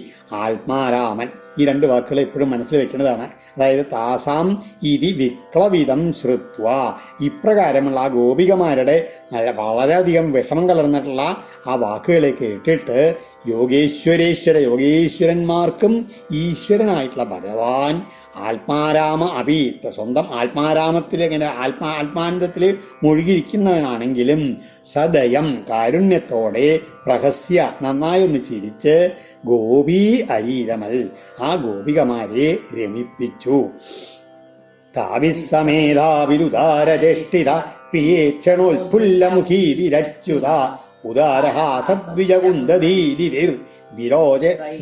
ആത്മാരാമൻ ഈ 2 വാക്കുകൾ എപ്പോഴും മനസ്സിൽ വെക്കുന്നതാണ്. അതായത് താസാം ഇതി വിക്ലവിതം ശ്രുത്വ ഇപ്രകാരമുള്ള ആ ഗോപികമാരുടെ വളരെയധികം വിഷമം കലർന്നിട്ടുള്ള ആ വാക്കുകളെ കേട്ടിട്ട് യോഗേശ്വരന്മാർക്കും ഈശ്വരനായിട്ടുള്ള ഭഗവാൻ ആത്മാരാമ അഭീത്ത് സ്വന്തം ആത്മാരാമത്തിൽ ഇങ്ങനെ ആത്മാനന്ദത്തിൽ മുഴുകിയിരിക്കുന്നവനാണെങ്കിലും സദയം കാരുണ്യത്തോടെ പ്രഹസ്യ നന്നായൊന്ന് ചിരിച്ച് ഗോപീ അരീരമൽ ആ ഗോപികമാരെ രമിപ്പിച്ചു. താവിസമേധാവിരുദാരചേഷ്ടിത പ്രിയേക്ഷണോൽപുല്ലമുഖീ വിരച്യുത ഉദാരഹാസദ്വിജകുന്ദീതിർ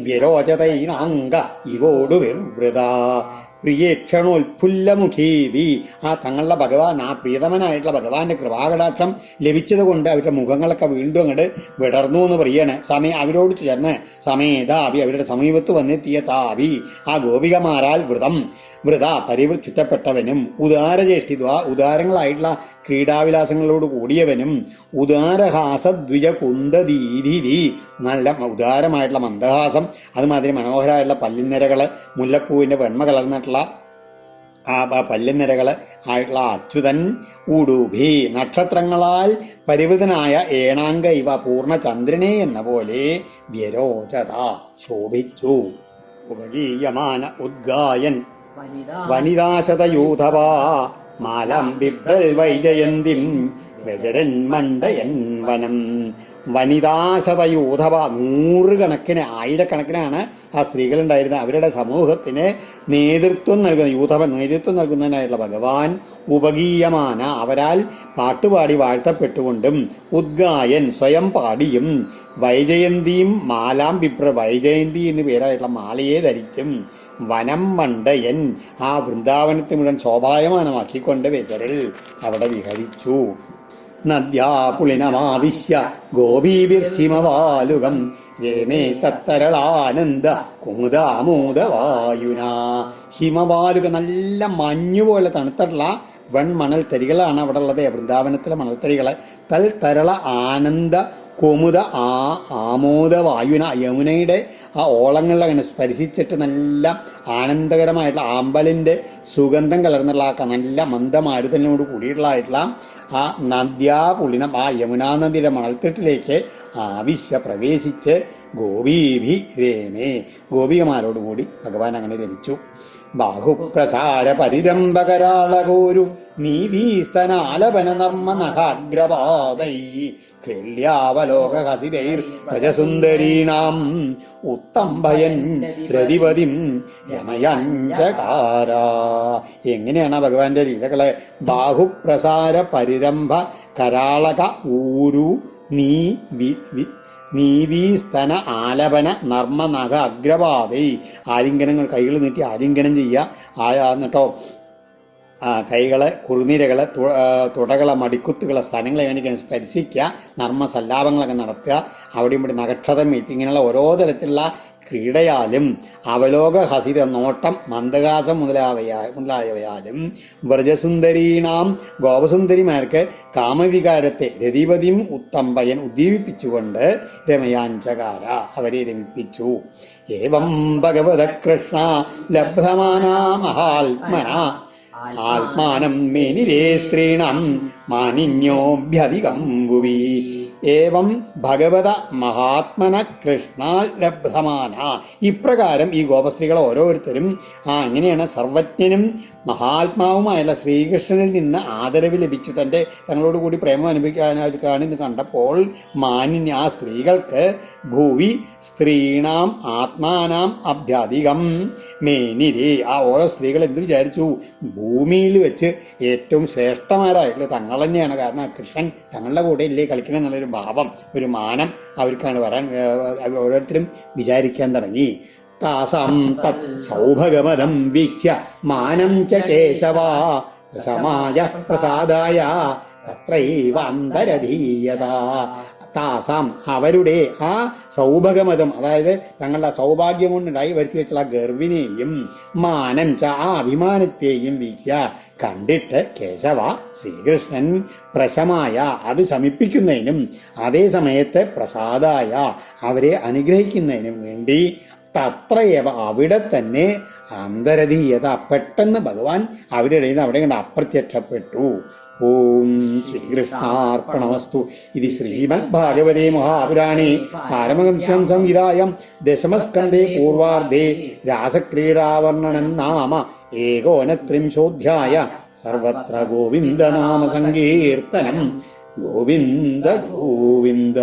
വിരോചതൈനാംഗ ഇവോടു വിർവൃത. പ്രിയേക്ഷണോൽപുല്ലമുഖീവി ആ തങ്ങളുടെ ഭഗവാൻ ആ പ്രിയതമനായിട്ടുള്ള ഭഗവാന്റെ കൃപാകടാക്ഷം ലഭിച്ചത് കൊണ്ട് അവരുടെ മുഖങ്ങളൊക്കെ വീണ്ടും അങ്ങോട്ട് വിടർന്നു എന്ന് പറയാണ്. അവരോട് ചേർന്ന് സമേതാവി അവരുടെ സമീപത്ത് വന്നെത്തിയ താവി ആ ഗോപികമാരാൽ വ്രതം വൃത ചുറ്റപ്പെട്ടവനും ഉദാരചേഷ്ടി ഉദാരങ്ങളായിട്ടുള്ള ക്രീഡാവിലാസങ്ങളോട് കൂടിയവനും ഉദാരഹാസദ്വിജ കുന്തദീതി നല്ല ഉദാരമായിട്ടുള്ള മന്ദഹാസം, അതുമാതിരി മനോഹരമായിട്ടുള്ള പല്ലിനിരകൾ, മുല്ലപ്പൂവിൻ്റെ വെണ്മ കലർന്നിട്ടുള്ള ആ പല്ലുനിരകൾ ആയിട്ടുള്ള അച്യുതൻ ഉടുഭി നക്ഷത്രങ്ങളാൽ പരിവൃതനായ ഏണാങ്ക ഇവ പൂർണ്ണചന്ദ്രനെ എന്ന പോലെ വ്യരോചത ശോഭിച്ചു. ഉപഗീയമാന ഉദ്ഗായൻ വനിതാശതയൂഥവാ മാലാം ബിഭ്രൽ വൈജയന്തിം വ്യജരൻ മണ്ഡയൻ വനം. വനിതാശതയൂഥവ, നൂറുകണക്കിന് ആയിരക്കണക്കിനാണ് ആ സ്ത്രീകളുണ്ടായിരുന്നത്. അവരുടെ സമൂഹത്തിന് നേതൃത്വം നൽകുന്നതിനായിട്ടുള്ള ഭഗവാൻ ഉപഗീയമാന, അവരാൽ പാട്ടുപാടി വാഴ്ത്തപ്പെട്ടുകൊണ്ടും ഉദ്ഗായൻ സ്വയം പാടിയും വൈജയന്തിയും മാലാം ബിഭ്ര, വൈജയന്തി എന്നു പേരായിട്ടുള്ള മാലയെ ധരിച്ചും വനം മണ്ഡയൻ, ആ വൃന്ദാവനത്തെ മുഴുവൻ ശോഭായമാനമാക്കിക്കൊണ്ട് വ്യജരൽ അവിടെ വിഹരിച്ചു. നദ്യാപുളിനമാവിശ്യ ഗോപീഭിർഹിമവാലുകം രേമേ തത്തരളാനന്ദ കുമുദാമോദവായുന. ഹിമവാലുക, നല്ല മഞ്ഞുപോലെ തണുത്തുള്ള മണൽത്തരികളാണ് അവിടെ ഉള്ളത്, വൃന്ദാവനത്തിലെ മണൽത്തരികൾ. തൽ തരള ആനന്ദ കുമുദ ആമോദവായുന, യമുനയുടെ ആ ഓളങ്ങളിൽ അങ്ങനെ സ്പർശിച്ചിട്ട് നല്ല ആനന്ദകരമായിട്ടുള്ള ആമ്പലിൻ്റെ സുഗന്ധം കലർന്നുള്ള നല്ല മന്ദമാരുതനോട് കൂടിയിട്ടുള്ളതായിട്ടുള്ള ആ നദ്യാപുളിനം, ആ യമുനാ നദിയുടെ മണൽത്തിട്ടിലേക്ക് ആവശ്യ പ്രവേശിച്ച് ഗോപീഭി രേമേ, ഗോപികമാരോടുകൂടി ഭഗവാൻ അങ്ങനെ രമിച്ചു. ബാഹുപ്രസാര പരിരംഭകരാളകോരു നീവീസ്തനാലപന നർമ്മ നഖാഗ്രപാദൈ കേള്യാവലോകഹസിതൈർ പ്രജസുന്ദരീണാം ഉത്തംഭയൻ രതിപതിം രമയഞ്ചകാര. എങ്ങനെയാണ് ഭഗവാന്റെ ലീലകള്? ബാഹുപ്രസാര പരിരംഭ കരാളക ഊരു നീവീസ്തന ആലപന നർമ്മ നഖ അഗ്രപാതൈ. ആലിംഗനങ്ങൾ, കൈകൾ നീട്ടി ആലിംഗനം ചെയ്യുക എന്നിട്ടോ കൈകളെ, കുറുനിരകളെ, തുടകളെ, മടിക്കുത്തുകളെ, സ്ഥലങ്ങളെ വേണ്ടി സ്പർശിക്കുക, നർമ്മ സല്ലാപങ്ങളൊക്കെ നടത്തുക, അവിടെയും ഇവിടെ നക്ഷത്രം മീറ്റ്, ഇങ്ങനെയുള്ള ഓരോ തരത്തിലുള്ള ക്രീഡയാലും അവലോക ഹസിത നോട്ടം, മന്ദഹാസം മുതലായവയാലും വ്രജസുന്ദരീണാം ഗോപസുന്ദരിമാർക്ക് കാമവികാരത്തെ രതിപതിയും ഉത്തംബയൻ ഉദ്ദീപിപ്പിച്ചുകൊണ്ട് രമയാഞ്ചകാര, അവരെ രമിപ്പിച്ചു. ഏവം ഭഗവത കൃഷ്ണ ലബ്ധമാനാ മഹാത്മന ആത്മാനം മേനിരേ സ്ത്രീണം മാനിന്യോഭ്യധികം ഭുവി. ഏവം ഭഗവത മഹാത്മന കൃഷ്ണാൽ ലബ്ധമാന, ഇപ്രകാരം ഈ ഗോപസ്ത്രീകൾ ഓരോരുത്തരും അങ്ങനെയാണ് സർവജ്ഞനും മഹാത്മാവുമായുള്ള ശ്രീകൃഷ്ണനിൽ നിന്ന് ആദരവ് ലഭിച്ചു, തങ്ങളോടുകൂടി പ്രേമം അനുഭവിക്കാനെന്ന് കണ്ടപ്പോൾ മാനിന്യ, ആ സ്ത്രീകൾക്ക് ഭൂവി സ്ത്രീണാം ആത്മാനാം അഭ്യധികം മേനിരേ, ആ ഓരോ സ്ത്രീകൾ എന്ത് വിചാരിച്ചു? ഭൂമിയിൽ വെച്ച് ഏറ്റവും ശ്രേഷ്ഠമാരായിട്ടുള്ള തങ്ങൾ തന്നെയാണ്. കാരണം കൃഷ്ണൻ തങ്ങളുടെ കൂടെ ഇല്ലേ കളിക്കണം എന്നുള്ളൊരു ഭാവം, ഒരു മാനം അവർക്കാണ് വരാൻ ഓരോരുത്തരും വിചാരിക്കാൻ തുടങ്ങി. താസാം തത് സൗഭഗമദം വീക്ഷ്യ മാനം ച കേശവ സമാജ പ്രസാദായ തത്രൈവാന്തരധീയത. താസാം, അവരുടെ ആ സൗഭഗമതം, അതായത് തങ്ങളുടെ സൗഭാഗ്യം കൊണ്ടുണ്ടായി വരുത്തി വെച്ചുള്ള ഗർവിനെയും മാനം ച, ആ അഭിമാനത്തെയും വീക്ഷ്യ കണ്ടിട്ട് കേശവ ശ്രീകൃഷ്ണൻ പ്രശമായ, അത് ശമിപ്പിക്കുന്നതിനും അതേ സമയത്ത് പ്രസാദായ, അവരെ അനുഗ്രഹിക്കുന്നതിനും വേണ്ടി തത്രയവ, അവിടെ തന്നെ അന്തരധീയത, പെട്ടെന്ന് ഭഗവാൻ അവിടെ ഇടയിൽ അവിടെ കണ്ട് അപ്രത്യക്ഷപ്പെട്ടു. ഓം ശ്രീകൃഷ്ണാർപ്പണമസ്തു. ഇത് ശ്രീമദ് ഭാഗവതേ മഹാപുരാണേ പാരമഹംസ്യം സംഹിതായാം ദശമസ്കന്ധേ പൂർവാർദ്ധേ രാസക്രീഡാവർണ്ണനം നാമ ഏകോനത്രിംശോധ്യായ. സർവത്ര ഗോവിന്ദനാമ സങ്കീർത്തനം. ഗോവിന്ദ ഗോവിന്ദ.